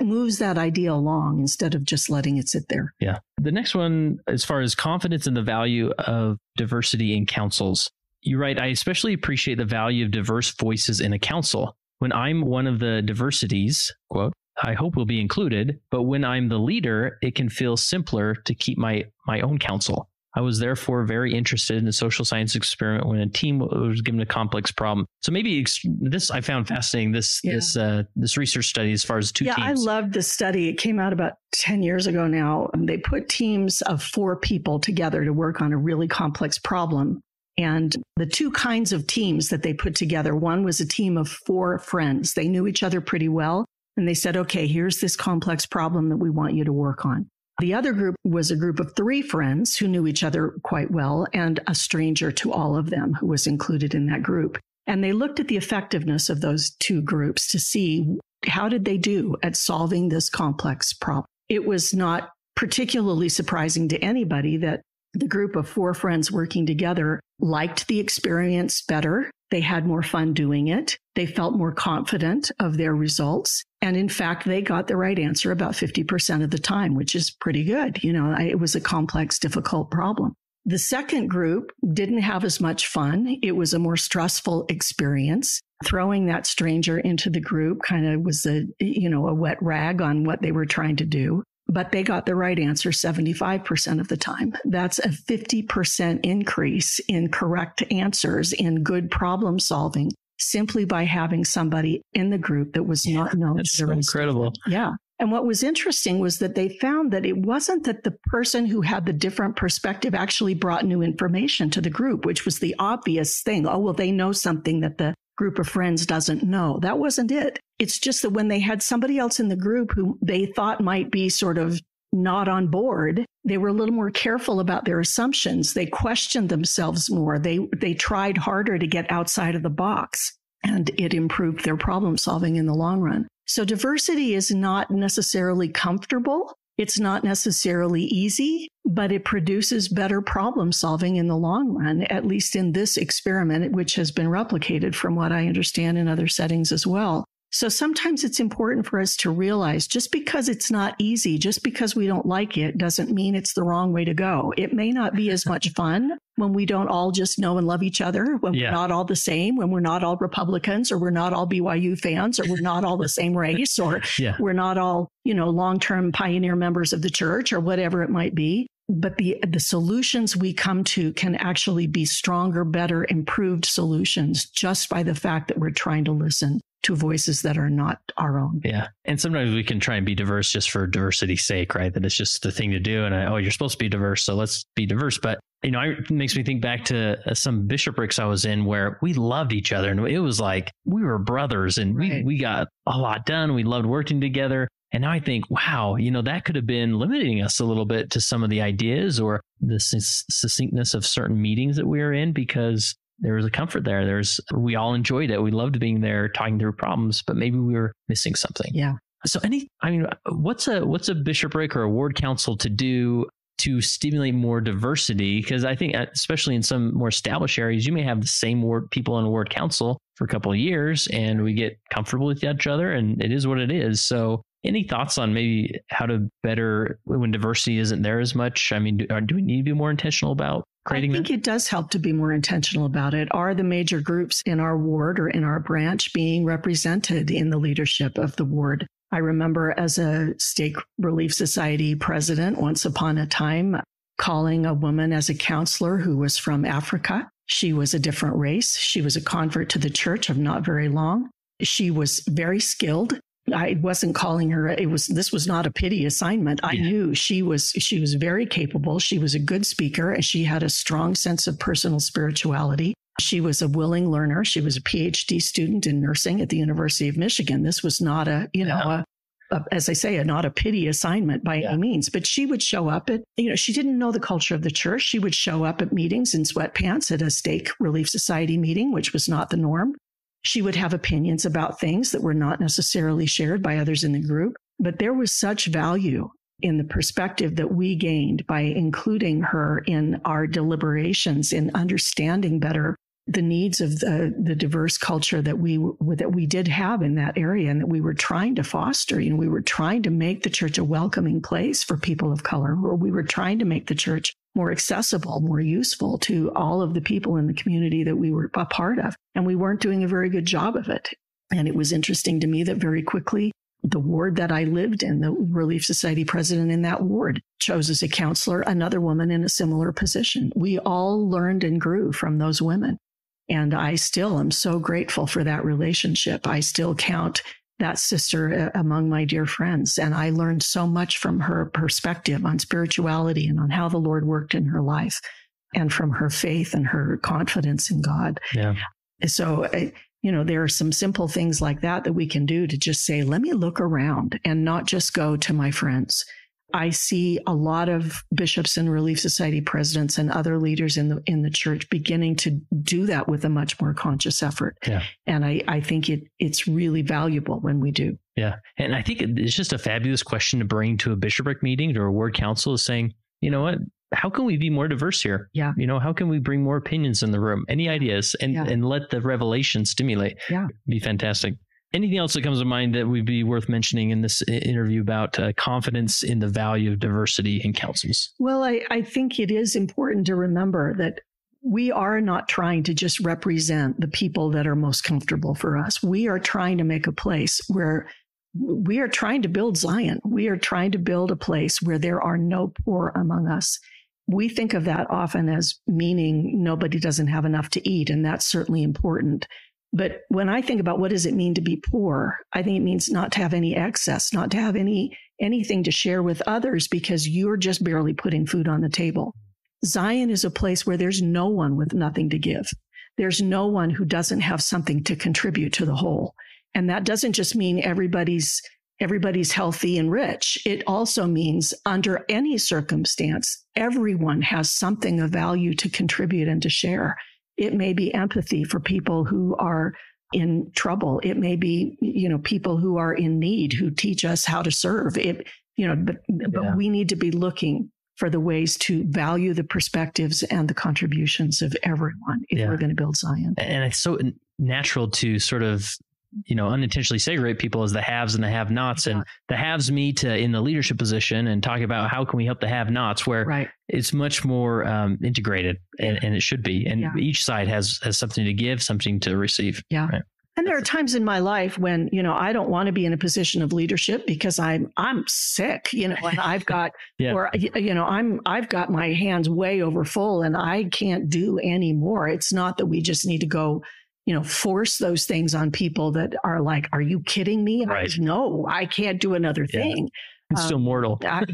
moves that idea along instead of just letting it sit there. Yeah. The next one, as far as confidence in the value of diversity in councils, you write, I especially appreciate the value of diverse voices in a council. When I'm one of the diversities, quote, I hope will be included, but when I'm the leader, it can feel simpler to keep my own counsel. I was therefore very interested in the social science experiment when a team was given a complex problem. So maybe this I found fascinating, this research study as far as two teams. Yeah, I loved this study. It came out about 10 years ago now. They put teams of 4 people together to work on a really complex problem. And the 2 kinds of teams that they put together, one was a team of 4 friends. They knew each other pretty well. And they said, okay, here's this complex problem that we want you to work on. The other group was a group of 3 friends who knew each other quite well and a stranger to all of them who was included in that group. And they looked at the effectiveness of those 2 groups to see how did they do at solving this complex problem. It was not particularly surprising to anybody that the group of 4 friends working together liked the experience better. They had more fun doing it. They felt more confident of their results. And in fact, they got the right answer about 50% of the time, which is pretty good. It was a complex, difficult problem. The second group didn't have as much fun. It was a more stressful experience. Throwing that stranger into the group kind of was a wet rag on what they were trying to do. But they got the right answer 75% of the time. That's a 50% increase in correct answers in good problem solving simply by having somebody in the group that was not known. That's so incredible. Yeah. And what was interesting was that they found that it wasn't that the person who had the different perspective actually brought new information to the group, which was the obvious thing. Oh, well, they know something that the group of friends doesn't know. That wasn't it. It's just that when they had somebody else in the group who they thought might be sort of not on board, they were a little more careful about their assumptions. They questioned themselves more. They tried harder to get outside of the box, and it improved their problem solving in the long run. So diversity is not necessarily comfortable. It's not necessarily easy, but it produces better problem solving in the long run, at least in this experiment, which has been replicated from what I understand in other settings as well. So sometimes it's important for us to realize just because it's not easy, just because we don't like it, doesn't mean it's the wrong way to go. It may not be as much fun when we don't all just know and love each other, when we're not all the same, when we're not all Republicans, or we're not all BYU fans, or we're not all the same race, or we're not all, long-term pioneer members of the church, or whatever it might be. But the solutions we come to can actually be stronger, better, improved solutions just by the fact that we're trying to listen to voices that are not our own. Yeah. And sometimes we can try and be diverse just for diversity's sake, right? That it's just the thing to do. And you're supposed to be diverse, so let's be diverse. But, it makes me think back to some bishoprics I was in where we loved each other. And it was like we were brothers and we got a lot done. We loved working together. And now I think, wow, that could have been limiting us a little bit to some of the ideas or the succinctness of certain meetings that we were in, because there was a comfort there. We all enjoyed it. We loved being there, talking through problems, but maybe we were missing something. Yeah. So what's a bishopric or a ward council to do to stimulate more diversity? Because I think, especially in some more established areas, you may have the same people in a ward council for a couple of years and we get comfortable with each other and it is what it is. So any thoughts on maybe how to better when diversity isn't there as much? Do we need to be more intentional about creating I think it does help to be more intentional about it. Are the major groups in our ward or in our branch being represented in the leadership of the ward? I remember as a Stake Relief Society president, once upon a time, calling a woman as a counselor who was from Africa. She was a different race. She was a convert to the church of not very long. She was very skilled. I wasn't calling her. This was not a pity assignment. I knew she was very capable. She was a good speaker and she had a strong sense of personal spirituality. She was a willing learner. She was a PhD student in nursing at the University of Michigan. This was not as I say, not a pity assignment by any means, but she would show up at, she didn't know the culture of the church. She would show up at meetings in sweatpants at a Stake Relief Society meeting, which was not the norm. She would have opinions about things that were not necessarily shared by others in the group, but there was such value in the perspective that we gained by including her in our deliberations, in understanding better the needs of the diverse culture that we did have in that area and that we were trying to foster. We were trying to make the church a welcoming place for people of color, or we were trying to make the church more accessible, more useful to all of the people in the community that we were a part of. And we weren't doing a very good job of it. And it was interesting to me that very quickly, the ward that I lived in, the Relief Society president in that ward, chose as a counselor another woman in a similar position. We all learned and grew from those women. And I still am so grateful for that relationship. I still count that sister among my dear friends. And I learned so much from her perspective on spirituality and on how the Lord worked in her life, and from her faith and her confidence in God. Yeah. So, there are some simple things like that we can do to just say, let me look around and not just go to my friends. I see a lot of bishops and Relief Society presidents and other leaders in the church beginning to do that with a much more conscious effort. Yeah. And I think it's really valuable when we do. Yeah. And I think it's just a fabulous question to bring to a bishopric meeting or a ward council, is saying, you know what, how can we be more diverse here? Yeah. How can we bring more opinions in the room? Any ideas? And let the revelation stimulate. Yeah. Be fantastic. Anything else that comes to mind that would be worth mentioning in this interview about confidence in the value of diversity in councils? Well, I think it is important to remember that we are not trying to just represent the people that are most comfortable for us. We are trying to make a place where we are trying to build Zion. We are trying to build a place where there are no poor among us. We think of that often as meaning nobody doesn't have enough to eat, and that's certainly important. But when I think about what does it mean to be poor, I think it means not to have any excess, not to have anything to share with others because you're just barely putting food on the table. Zion is a place where there's no one with nothing to give. There's no one who doesn't have something to contribute to the whole. And that doesn't just mean everybody's healthy and rich. It also means under any circumstance, everyone has something of value to contribute and to share. It may be empathy for people who are in trouble. It may be, people who are in need, who teach us how to serve. But we need to be looking for the ways to value the perspectives and the contributions of everyone if we're going to build Zion. And it's so natural to sort of, unintentionally segregate people as the haves and the have-nots. And the haves meet in the leadership position and talk about how can we help the have-nots, where it's much more integrated and it should be. And each side has something to give, something to receive. Yeah. Right? And there are times in my life when, I don't want to be in a position of leadership because I'm sick, and I've got, or, I've got my hands way over full and I can't do any more. It's not that we just need to go, force those things on people that are like, are you kidding me? Right. No, I can't do another thing. It's still mortal. But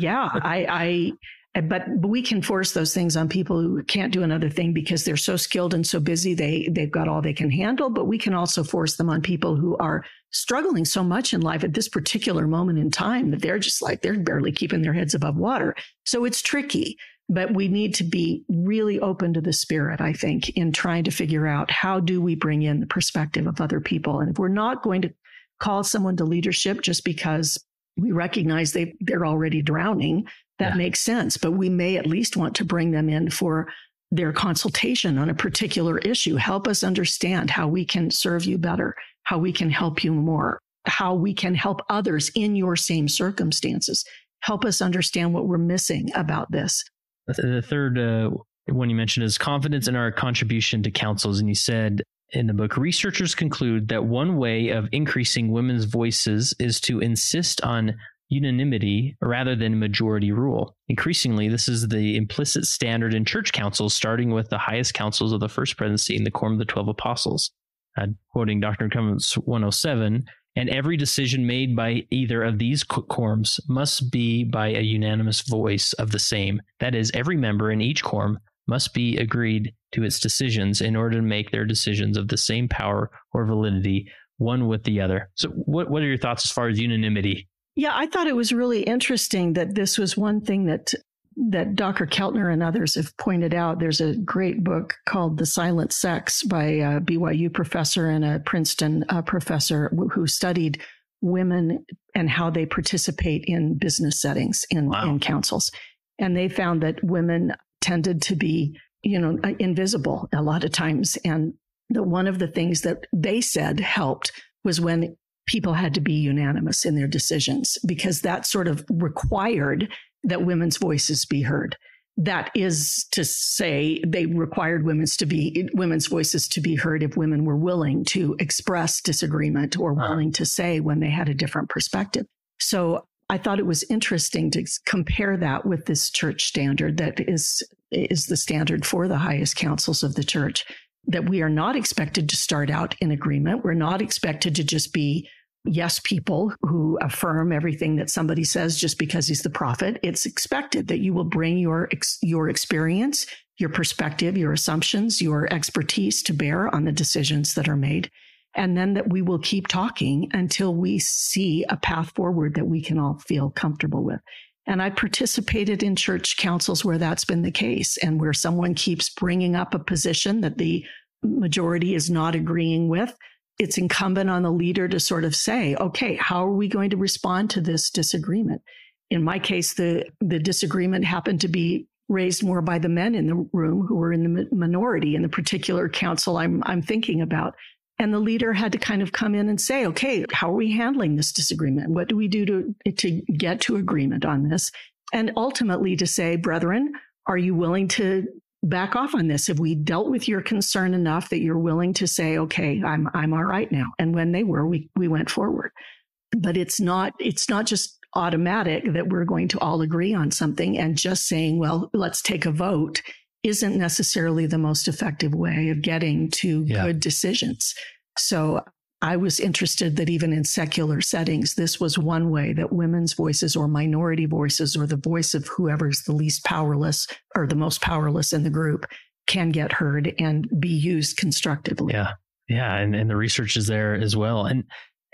we can force those things on people who can't do another thing because they're so skilled and so busy. They've got all they can handle, but we can also force them on people who are struggling so much in life at this particular moment in time that they're just like, they're barely keeping their heads above water. So it's tricky. But we need to be really open to the Spirit, I think, in trying to figure out how do we bring in the perspective of other people. And if we're not going to call someone to leadership just because we recognize they're already drowning, that makes sense. But we may at least want to bring them in for their consultation on a particular issue. Help us understand how we can serve you better, how we can help you more, how we can help others in your same circumstances. Help us understand what we're missing about this. The third one you mentioned is confidence in our contribution to councils. And you said in the book, researchers conclude that one way of increasing women's voices is to insist on unanimity rather than majority rule. Increasingly, this is the implicit standard in church councils, starting with the highest councils of the First Presidency and the Quorum of the 12 Apostles. Quoting Doctrine and Covenants 107, and every decision made by either of these quorums must be by a unanimous voice of the same. That is, every member in each quorum must be agreed to its decisions in order to make their decisions of the same power or validity, one with the other. So what are your thoughts as far as unanimity? Yeah, I thought it was really interesting that this was one thing that Dr. Kachner and others have pointed out. There's a great book called The Silent Sex by a BYU professor and a Princeton professor who studied women and how they participate in business settings in councils. And they found that women tended to be, invisible a lot of times. And that one of the things that they said helped was when people had to be unanimous in their decisions, because that sort of required that women's voices be heard. That is to say, they required women's voices to be heard if women were willing to express disagreement or willing to say when they had a different perspective. So I thought it was interesting to compare that with this church standard that is the standard for the highest councils of the church, that we are not expected to start out in agreement. We're not expected to just be yes people who affirm everything that somebody says just because he's the prophet. It's expected that you will bring your experience, your perspective, your assumptions, your expertise to bear on the decisions that are made. And then that we will keep talking until we see a path forward that we can all feel comfortable with. And I participated in church councils where that's been the case, and where someone keeps bringing up a position that the majority is not agreeing with. It's incumbent on the leader to sort of say, okay, how are we going to respond to this disagreement? In my case, the disagreement happened to be raised more by the men in the room who were in the minority in the particular council I'm thinking about. And the leader had to kind of come in and say, okay, how are we handling this disagreement? What do we do to get to agreement on this? And ultimately to say, brethren, are you willing to back off on this? Have we dealt with your concern enough that you're willing to say, okay, I'm all right now? And when they were, we went forward. But it's not just automatic that we're going to all agree on something, and just saying, well, let's take a vote isn't necessarily the most effective way of getting to good decisions. So I was interested that even in secular settings, this was one way that women's voices or minority voices or the voice of whoever's the least powerless or the most powerless in the group can get heard and be used constructively. Yeah. And the research is there as well. And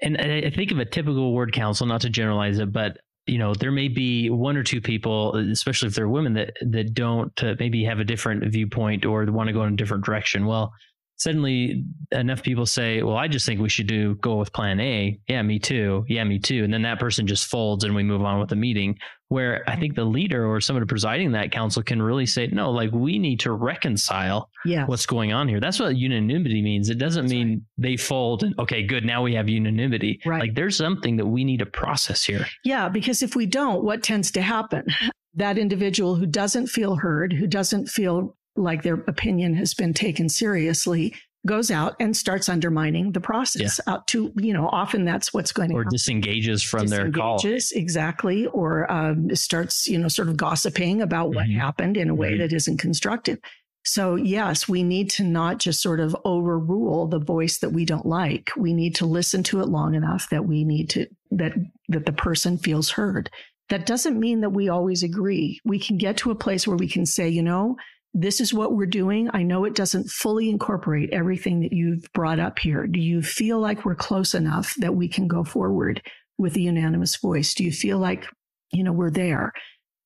I think of a typical ward council, not to generalize it, but there may be one or two people, especially if they're women, that don't maybe have a different viewpoint or want to go in a different direction. Well, suddenly enough people say, well, I just think we should go with plan A. Yeah, me too. Yeah, me too. And then that person just folds and we move on with the meeting, where I think the leader or somebody presiding that council can really say, no, like we need to reconcile what's going on here. That's what unanimity means. It doesn't mean they fold and okay, good. Now we have unanimity. Right. Like there's something that we need to process here. Yeah, because if we don't, what tends to happen? That individual who doesn't feel heard, who doesn't feel like their opinion has been taken seriously, goes out and starts undermining the process out to, often that's what's going to happen. Or disengages from their call. Exactly. Or starts, sort of gossiping about what happened in a way that isn't constructive. So yes, we need to not just sort of overrule the voice that we don't like. We need to listen to it long enough that that the person feels heard. That doesn't mean that we always agree. We can get to a place where we can say, this is what we're doing. I know it doesn't fully incorporate everything that you've brought up here. Do you feel like we're close enough that we can go forward with a unanimous voice? Do you feel like, we're there?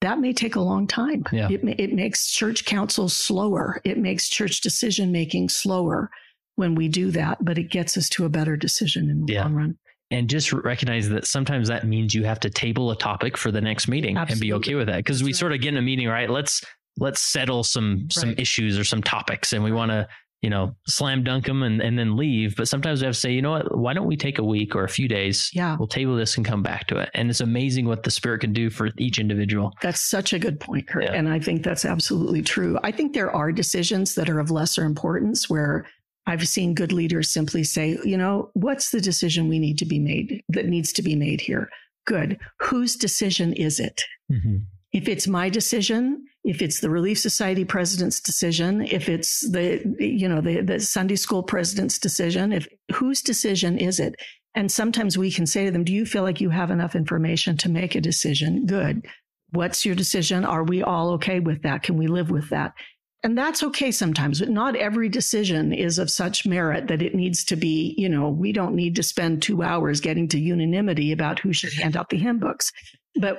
That may take a long time. Yeah. It makes church councils slower. It makes church decision-making slower when we do that, but it gets us to a better decision in the long run. And just recognize that sometimes that means you have to table a topic for the next meeting and be okay with that. Because we sort of get in a meeting, right? Let's settle some issues or some topics, and we want to, slam dunk them and then leave. But sometimes we have to say, you know what, why don't we take a week or a few days? Yeah. We'll table this and come back to it. And it's amazing what the Spirit can do for each individual. That's such a good point, Kurt. Yeah. And I think that's absolutely true. I think there are decisions that are of lesser importance where I've seen good leaders simply say, what's the decision that needs to be made here? Good. Whose decision is it? Mm-hmm. If it's my decision, if it's the Relief Society president's decision, if it's the Sunday school president's decision, whose decision is it? And sometimes we can say to them, do you feel like you have enough information to make a decision? Good. What's your decision? Are we all okay with that? Can we live with that? And that's okay sometimes, but not every decision is of such merit that it needs to be, we don't need to spend 2 hours getting to unanimity about who should hand out the hymn books. But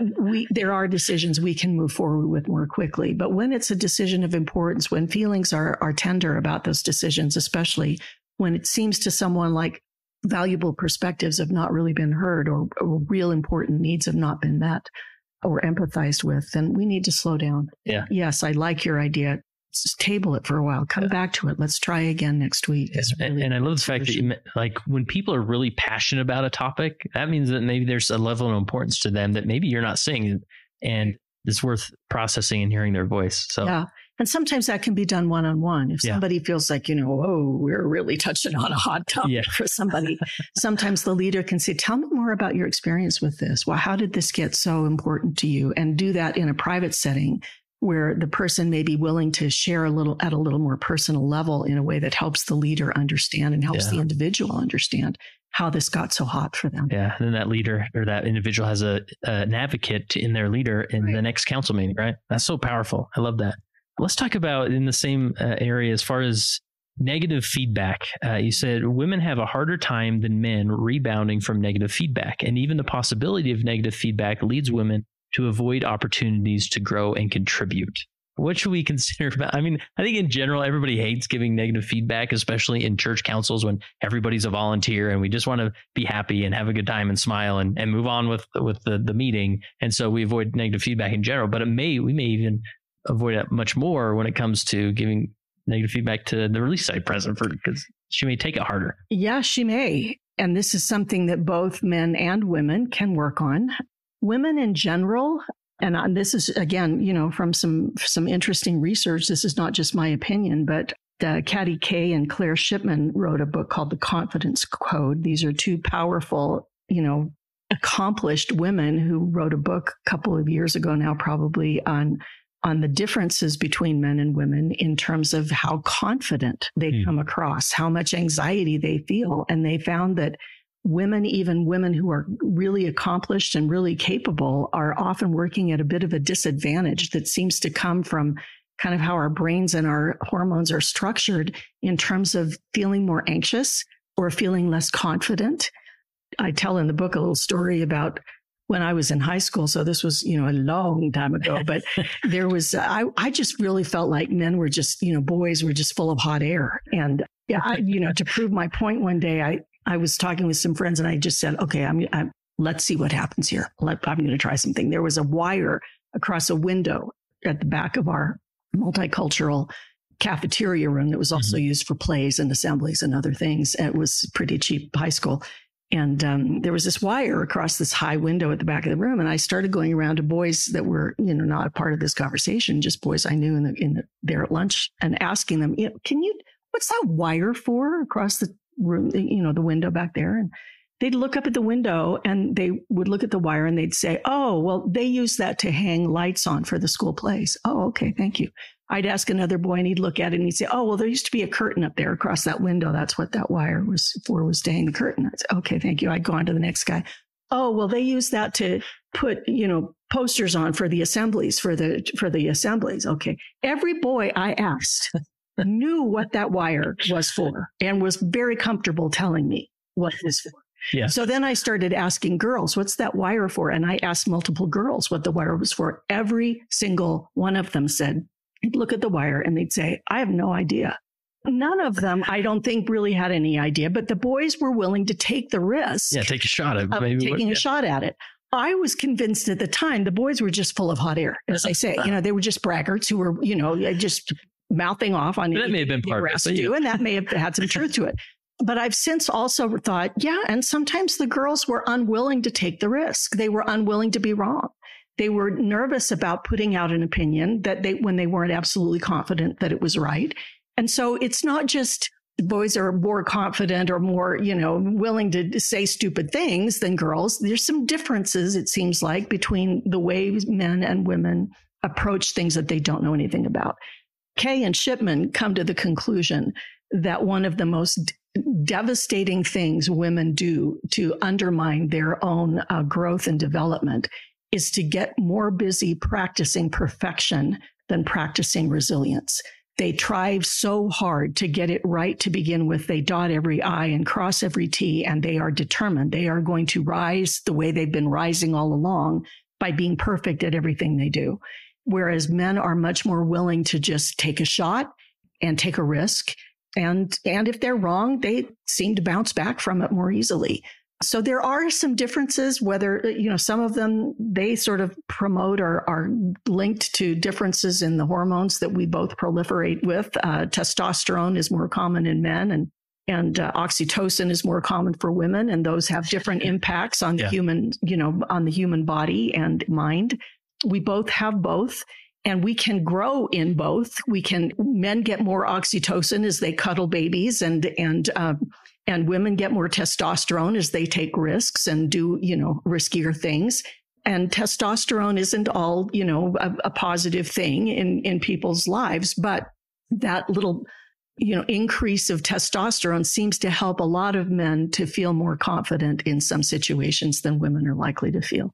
there are decisions we can move forward with more quickly. But when it's a decision of importance, when feelings are tender about those decisions, especially when it seems to someone like valuable perspectives have not really been heard or real important needs have not been met or empathized with, then we need to slow down. Yeah. Yes, I like your idea. Just table it for a while. Come back to it. Let's try again next week. Really and I love the fact that when people are really passionate about a topic, that means that maybe there's a level of importance to them that maybe you're not seeing, and it's worth processing and hearing their voice. So yeah. And sometimes that can be done one-on-one. If somebody feels like, we're really touching on a hot topic for somebody, sometimes the leader can say, tell me more about your experience with this. Well, how did this get so important to you? And do that in a private setting where the person may be willing to share at a little more personal level in a way that helps the leader understand and helps the individual understand how this got so hot for them. Yeah. And then that leader or that individual has an advocate in their leader in the next council meeting, right? That's so powerful. I love that. Let's talk about in the same area as far as negative feedback. You said women have a harder time than men rebounding from negative feedback. And even the possibility of negative feedback leads women to avoid opportunities to grow and contribute. What should we consider about? I mean, I think in general, everybody hates giving negative feedback, especially in church councils when everybody's a volunteer and we just want to be happy and have a good time and smile and move on with the meeting. And so we avoid negative feedback in general, but we may even avoid it much more when it comes to giving negative feedback to the Relief Society president because she may take it harder. Yeah, she may. And this is something that both men and women can work on. Women in general, and this is, again, from some interesting research, this is not just my opinion, but Katty Kay and Claire Shipman wrote a book called The Confidence Code. These are two powerful, accomplished women who wrote a book a couple of years ago now, probably on the differences between men and women in terms of how confident they come across, how much anxiety they feel. And they found that women, even women who are really accomplished and really capable, are often working at a bit of a disadvantage that seems to come from kind of how our brains and our hormones are structured in terms of feeling more anxious or feeling less confident. I tell in the book a little story about when I was in high school. So this was, a long time ago, but there was, I just really felt like men were just, boys were just full of hot air. And to prove my point one day, I was talking with some friends and I just said, okay, let's see what happens here. I'm going to try something. There was a wire across a window at the back of our multicultural cafeteria room that was also used for plays and assemblies and other things. It was pretty cheap high school. And there was this wire across this high window at the back of the room. And I started going around to boys that were, not a part of this conversation, just boys I knew there at lunch and asking them, what's that wire for across the room, the window back there? And they'd look up at the window and they would look at the wire and they'd say, oh, well, they use that to hang lights on for the school plays. Oh, okay. Thank you. I'd ask another boy and he'd look at it and he'd say, oh, well, there used to be a curtain up there across that window. That's what that wire was for, was to hang the curtain. I'd say, okay, thank you. I'd go on to the next guy. Oh, well, they use that to put, posters on for the assemblies, for the assemblies. Okay. Every boy I asked knew what that wire was for and was very comfortable telling me what it was for. Yeah. So then I started asking girls, what's that wire for? And I asked multiple girls what the wire was for. Every single one of them said, look at the wire, and they'd say, I have no idea. None of them, I don't think, really had any idea, but the boys were willing to take the risk. Yeah, take a shot at it. Taking a shot at it. I was convinced at the time the boys were just full of hot air, as I say. They were just braggarts who were, just mouthing off on that may have been part of it, and that may have had some truth to it. But I've since also thought, and sometimes the girls were unwilling to take the risk. They were unwilling to be wrong. They were nervous about putting out an opinion when they weren't absolutely confident that it was right. And so it's not just boys are more confident or more, willing to say stupid things than girls. There's some differences, it seems like, between the way men and women approach things that they don't know anything about. Kay and Shipman come to the conclusion that one of the most devastating things women do to undermine their own growth and development is to get more busy practicing perfection than practicing resilience. They try so hard to get it right to begin with. They dot every I and cross every T, and they are determined. They are going to rise the way they've been rising all along by being perfect at everything they do. Whereas men are much more willing to just take a shot and take a risk. And if they're wrong, they seem to bounce back from it more easily. So there are some differences, whether, some of them, they sort of promote or are linked to differences in the hormones that we both proliferate with. Testosterone is more common in men and oxytocin is more common for women. And those have different impacts on the human, on the human body and mind. We both have both. And we can grow in both. Men get more oxytocin as they cuddle babies, and women get more testosterone as they take risks and do, riskier things. And testosterone isn't all, a positive thing in people's lives, but that little, increase of testosterone seems to help a lot of men to feel more confident in some situations than women are likely to feel.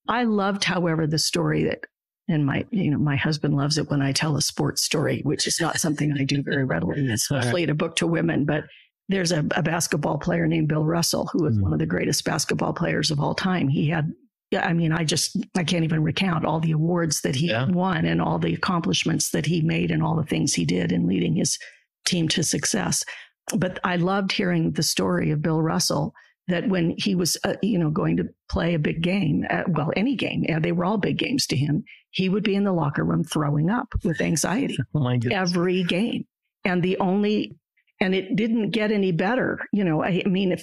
I loved, however, the story that, and my husband loves it when I tell a sports story, which is not something I do very readily, especially in a book to women. But there's a basketball player named Bill Russell, who is one of the greatest basketball players of all time. He had, I can't even recount all the awards that he won and all the accomplishments that he made and all the things he did in leading his team to success. But I loved hearing the story of Bill Russell, that when he was, going to play a big game, any game, they were all big games to him, he would be in the locker room throwing up with anxiety every game. And it didn't get any better.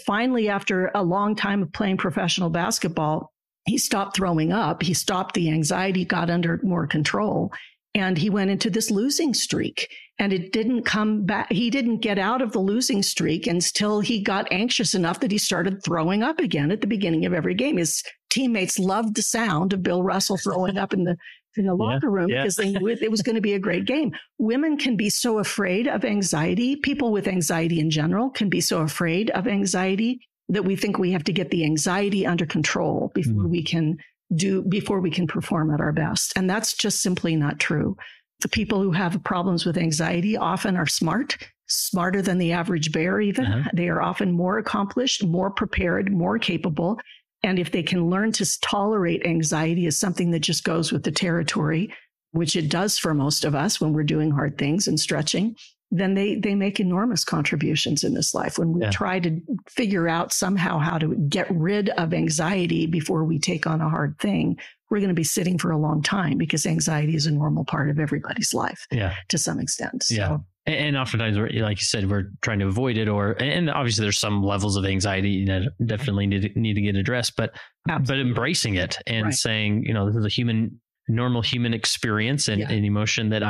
Finally, after a long time of playing professional basketball, he stopped throwing up. He stopped the anxiety, got under more control. And he went into this losing streak, and it didn't come back. He didn't get out of the losing streak until he got anxious enough that he started throwing up again at the beginning of every game. His teammates loved the sound of Bill Russell throwing up in the locker room because they knew it was going to be a great game. Women can be so afraid of anxiety. People with anxiety in general can be so afraid of anxiety that we think we have to get the anxiety under control before we can perform at our best. And that's just simply not true. The people who have problems with anxiety often are smarter than the average bear even. They are often more accomplished, more prepared, more capable. And if they can learn to tolerate anxiety as something that just goes with the territory, which it does for most of us when we're doing hard things and stretching, then they make enormous contributions in this life. When we try to figure out somehow how to get rid of anxiety before we take on a hard thing, we're going to be sitting for a long time, because anxiety is a normal part of everybody's life to some extent. So. And oftentimes, like you said, we're trying to avoid it, and obviously there's some levels of anxiety that definitely need to get addressed, but embracing it and saying, this is a normal human experience and an emotion that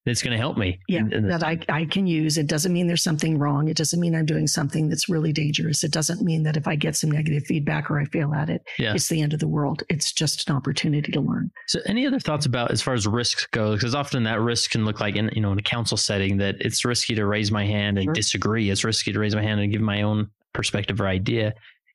that's going to help me. That I can use. It doesn't mean there's something wrong. It doesn't mean I'm doing something that's really dangerous. It doesn't mean that if I get some negative feedback or I fail at it, it's the end of the world. It's just an opportunity to learn. So any other thoughts about, as far as risks go, because often that risk can look like in a council setting, that it's risky to raise my hand and disagree. It's risky to raise my hand and give my own perspective or idea.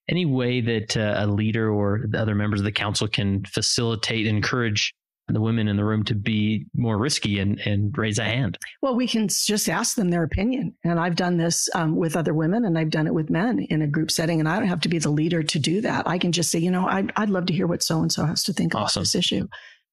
Any way that a leader or the other members of the council can facilitate, encourage the women in the room to be more risky and raise a hand? Well, we can just ask them their opinion. And I've done this with other women, and I've done it with men in a group setting. And I don't have to be the leader to do that. I can just say, I'd love to hear what so-and-so has to think about this issue.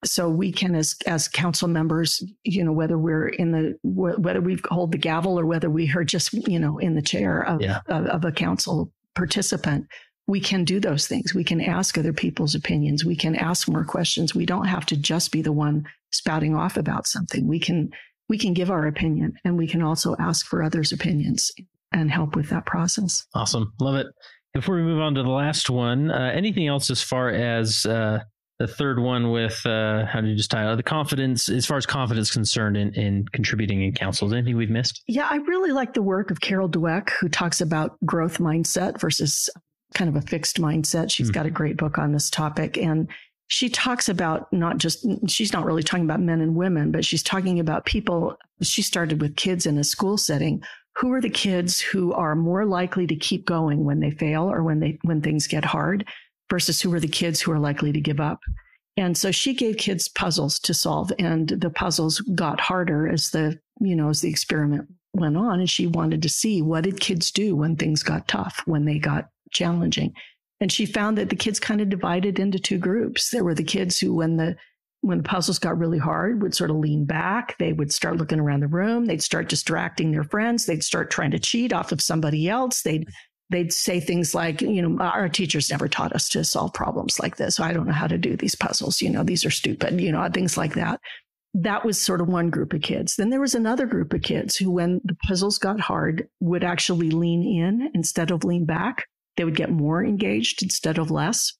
So we can, as council members, whether whether we hold the gavel or whether we are just, in the chair of a council participant, we can do those things. We can ask other people's opinions. We can ask more questions. We don't have to just be the one spouting off about something. We can we can give our opinion, and we can also ask for others' opinions and help with that process. Awesome. Love it. Before we move on to the last one, anything else as far as the third one with, how did you just title it? The confidence, as far as confidence concerned in contributing in councils? Anything we've missed? Yeah, I really like the work of Carol Dweck, who talks about growth mindset versus kind of a fixed mindset. She's got a great book on this topic. And she talks about she's not really talking about men and women, but she's talking about people. She started with kids in a school setting. Who are the kids who are more likely to keep going when they fail or when things get hard versus who are the kids who are likely to give up? And so she gave kids puzzles to solve, and the puzzles got harder as the experiment went on. And she wanted to see, what did kids do when things got tough, when they got challenging? And she found that the kids kind of divided into two groups. There were the kids who, when the puzzles got really hard, would sort of lean back. They would start looking around the room. They'd start distracting their friends. They'd start trying to cheat off of somebody else. They'd say things like, our teachers never taught us to solve problems like this. I don't know how to do these puzzles. These are stupid, things like that. That was sort of one group of kids. Then there was another group of kids who, when the puzzles got hard, would actually lean in instead of lean back. They would get more engaged instead of less.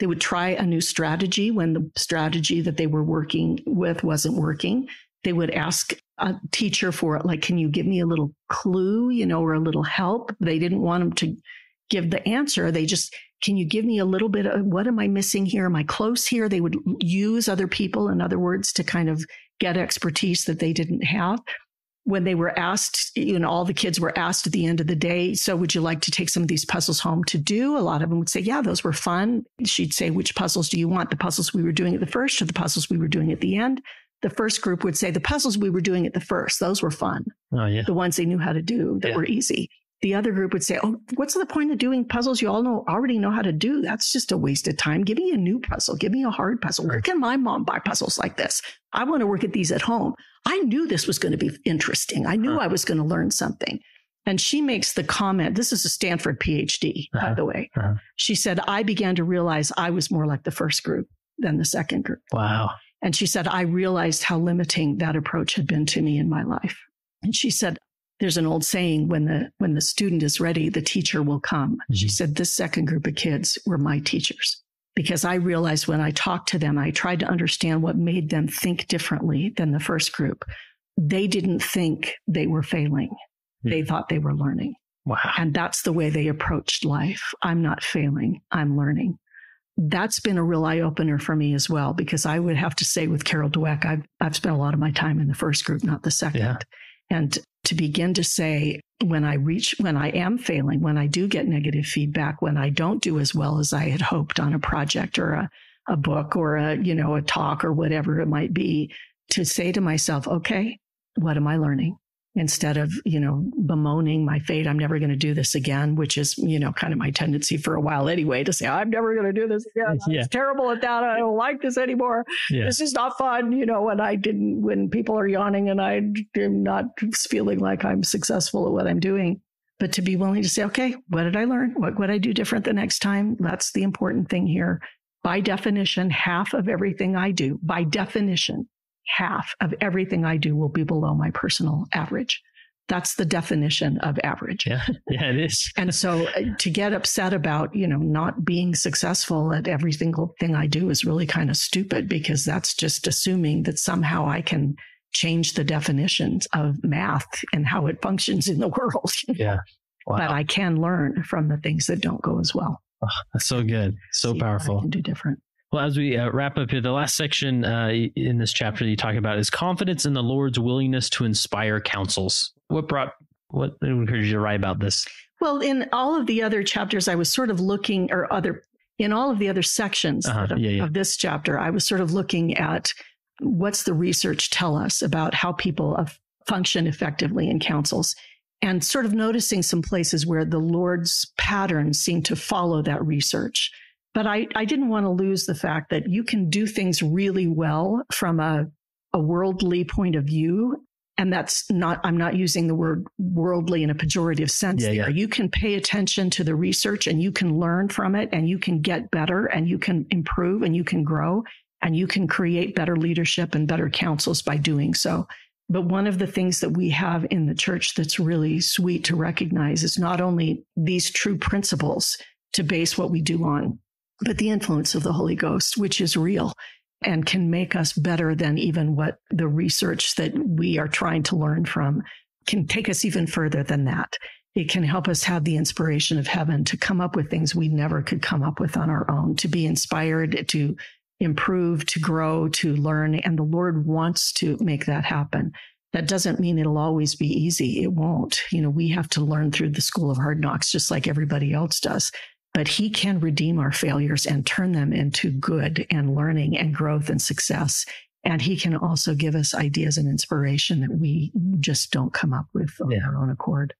They would try a new strategy when the strategy that they were working with wasn't working. They would ask a teacher for, like, can you give me a little clue, or a little help? They didn't want them to give the answer. They just, can you give me a little bit of, what am I missing here? Am I close here? They would use other people, in other words, to kind of get expertise that they didn't have. When they were asked, all the kids were asked at the end of the day, so would you like to take some of these puzzles home to do? A lot of them would say, yeah, those were fun. She'd say, which puzzles do you want? The puzzles we were doing at the first or the puzzles we were doing at the end? The first group would say, the puzzles we were doing at the first, those were fun. Oh, yeah. The ones they knew how to do that were easy. The other group would say, oh, what's the point of doing puzzles you already know how to do? That's just a waste of time. Give me a new puzzle. Give me a hard puzzle. Where can my mom buy puzzles like this? I want to work at these at home. I knew this was going to be interesting. I knew I was going to learn something. And she makes the comment, this is a Stanford PhD, by the way. She said, I began to realize I was more like the first group than the second group. Wow. And she said, I realized how limiting that approach had been to me in my life. And she said, there's an old saying, when the student is ready, the teacher will come. She said, this second group of kids were my teachers, because I realized when I talked to them, I tried to understand what made them think differently than the first group. They didn't think they were failing. They thought they were learning. Wow. And that's the way they approached life. I'm not failing. I'm learning. That's been a real eye-opener for me as well, because I would have to say with Carol Dweck, I've spent a lot of my time in the first group, not the second. Yeah. And to begin to say, when I am failing, when I do get negative feedback, when I don't do as well as I had hoped on a project or a book or a talk or whatever it might be, to say to myself, okay, what am I learning? Instead of, bemoaning my fate, I'm never going to do this again, which is, kind of my tendency for a while anyway, to say, I'm never going to do this again. I was terrible at that. I don't like this anymore. Yeah. This is not fun. When people are yawning and I am not feeling like I'm successful at what I'm doing. But to be willing to say, okay, what did I learn? What would I do different the next time? That's the important thing here. By definition, half of everything I do, by definition, half of everything I do will be below my personal average. That's the definition of average. Yeah, it is. And so to get upset about, not being successful at every single thing I do is really kind of stupid, because that's just assuming that somehow I can change the definitions of math and how it functions in the world. Yeah. Wow. But I can learn from the things that don't go as well. Oh, that's so good. So powerful. I can do different. Well, as we wrap up here, the last section in this chapter that you talk about is confidence in the Lord's willingness to inspire counsels. What encouraged you to write about this? Well, in all of the other chapters, I was sort of looking, in all of the other sections of this chapter, I was sort of looking at what's the research tell us about how people function effectively in councils, and sort of noticing some places where the Lord's patterns seem to follow that research. But I didn't want to lose the fact that you can do things really well from a worldly point of view. And I'm not using the word worldly in a pejorative sense there. Yeah. You can pay attention to the research and you can learn from it and you can get better and you can improve and you can grow and you can create better leadership and better counsels by doing so. But one of the things that we have in the church that's really sweet to recognize is not only these true principles to base what we do on, but the influence of the Holy Ghost, which is real and can make us better than even what the research that we are trying to learn from can take us even further than that. It can help us have the inspiration of heaven to come up with things we never could come up with on our own, to be inspired, to improve, to grow, to learn. And the Lord wants to make that happen. That doesn't mean it'll always be easy. It won't. We have to learn through the school of hard knocks, just like everybody else does. But he can redeem our failures and turn them into good and learning and growth and success. And he can also give us ideas and inspiration that we just don't come up with on our own accord.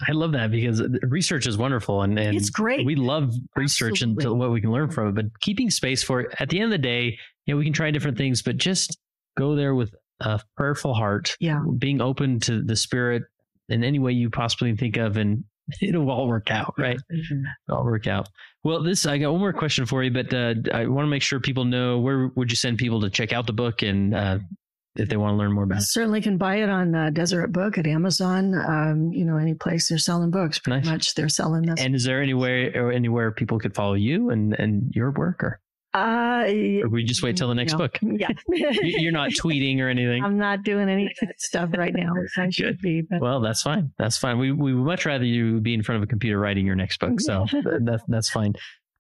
I love that, because research is wonderful and it's great. We love research and what we can learn from it, but keeping space for it. At the end of the day, we can try different things, but just go there with a prayerful heart, being open to the Spirit in any way you possibly think of, and it'll all work out, right? It'll all work out. Well, I got one more question for you, but I want to make sure people know, where would you send people to check out the book and if they want to learn more about it? Certainly can buy it on Deseret Book at Amazon. Any place they're selling books, pretty much they're selling this. And is there anywhere people could follow you and your work, or we just wait till the next book? Yeah. You're not tweeting or anything. I'm not doing any of that stuff right now. I should be. But. Well, that's fine. That's fine. We would much rather you be in front of a computer writing your next book. So that's fine.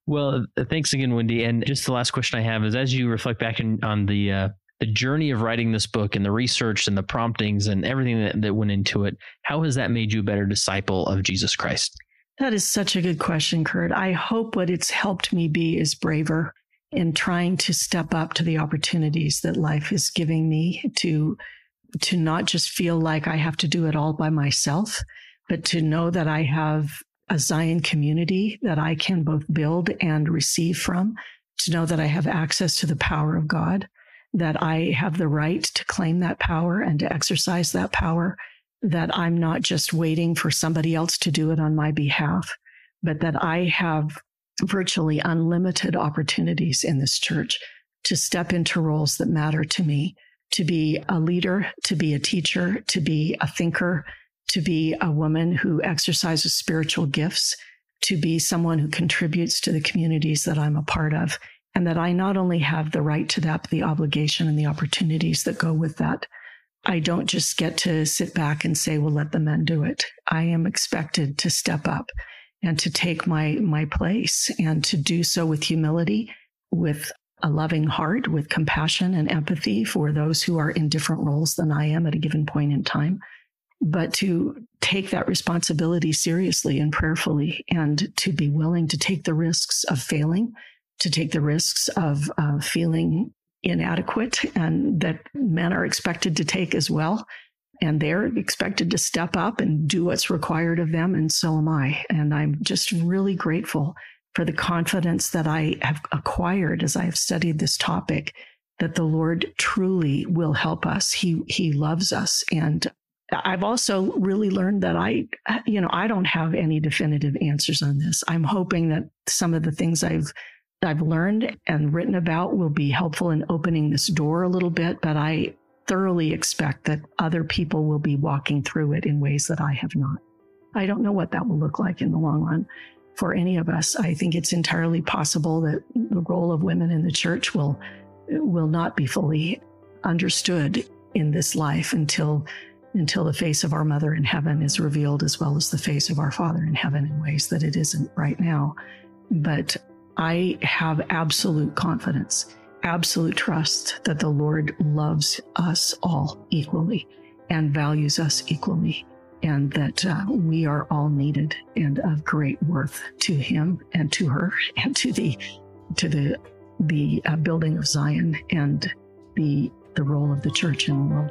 Well, thanks again, Wendy. And just the last question I have is, as you reflect back on the journey of writing this book and the research and the promptings and everything that went into it, how has that made you a better disciple of Jesus Christ? That is such a good question, Kurt. I hope what it's helped me be is braver in trying to step up to the opportunities that life is giving me, to not just feel like I have to do it all by myself, but to know that I have a Zion community that I can both build and receive from, to know that I have access to the power of God, that I have the right to claim that power and to exercise that power, that I'm not just waiting for somebody else to do it on my behalf, but that I have virtually unlimited opportunities in this church to step into roles that matter to me, to be a leader, to be a teacher, to be a thinker, to be a woman who exercises spiritual gifts, to be someone who contributes to the communities that I'm a part of. And that I not only have the right to that, but the obligation and the opportunities that go with that. I don't just get to sit back and say, well, let the men do it. I am expected to step up and to take my place, and to do so with humility, with a loving heart, with compassion and empathy for those who are in different roles than I am at a given point in time, but to take that responsibility seriously and prayerfully, and to be willing to take the risks of failing, to take the risks of feeling inadequate, and that men are expected to take as well. And they're expected to step up and do what's required of them, and so am I. And I'm just really grateful for the confidence that I have acquired as I have studied this topic, that the Lord truly will help us. He loves us. And I've also really learned that I don't have any definitive answers on this. I'm hoping that some of the things I've learned and written about will be helpful in opening this door a little bit, but I thoroughly expect that other people will be walking through it in ways that I have not. I don't know what that will look like in the long run for any of us. I think it's entirely possible that the role of women in the church will not be fully understood in this life until the face of our Mother in heaven is revealed, as well as the face of our Father in heaven, in ways that it isn't right now. But I have absolute confidence, absolute trust that the Lord loves us all equally and values us equally, and that we are all needed and of great worth to him and to her and to the building of Zion and the role of the church in the world.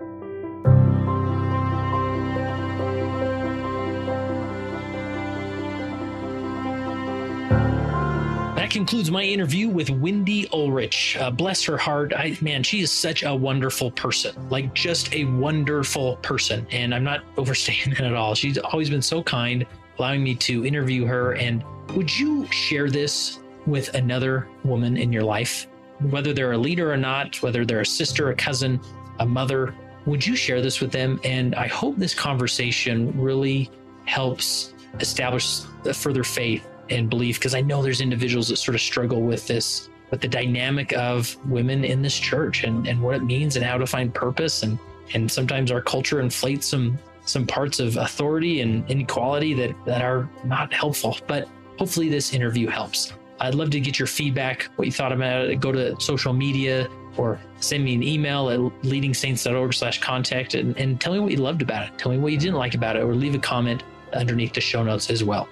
That concludes my interview with Wendy Ulrich. Bless her heart. She is such a wonderful person, like just a wonderful person. And I'm not overstating that at all. She's always been so kind, allowing me to interview her. And would you share this with another woman in your life, whether they're a leader or not, whether they're a sister, a cousin, a mother, would you share this with them? And I hope this conversation really helps establish a further faith and belief, because I know there's individuals that sort of struggle with this, with the dynamic of women in this church and what it means and how to find purpose. And sometimes our culture inflates some parts of authority and inequality that are not helpful. But hopefully this interview helps. I'd love to get your feedback, what you thought about it. Go to social media or send me an email at leadingsaints.org/contact and tell me what you loved about it. Tell me what you didn't like about it, or leave a comment underneath the show notes as well.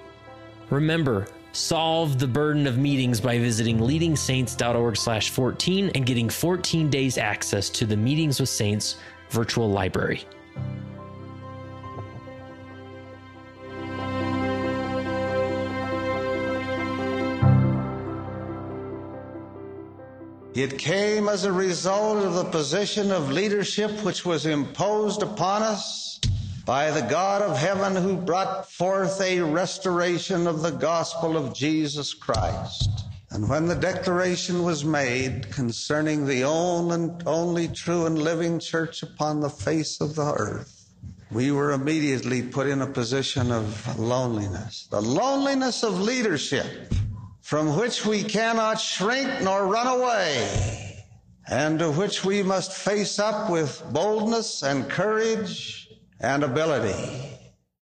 Remember, solve the burden of meetings by visiting leadingsaints.org/14 and getting 14 days access to the Meetings with Saints virtual library. It came as a result of the position of leadership which was imposed upon us by the God of heaven, who brought forth a restoration of the gospel of Jesus Christ. And when the declaration was made concerning the only true and living church upon the face of the earth, we were immediately put in a position of loneliness, the loneliness of leadership, from which we cannot shrink nor run away, and to which we must face up with boldness and courage and ability.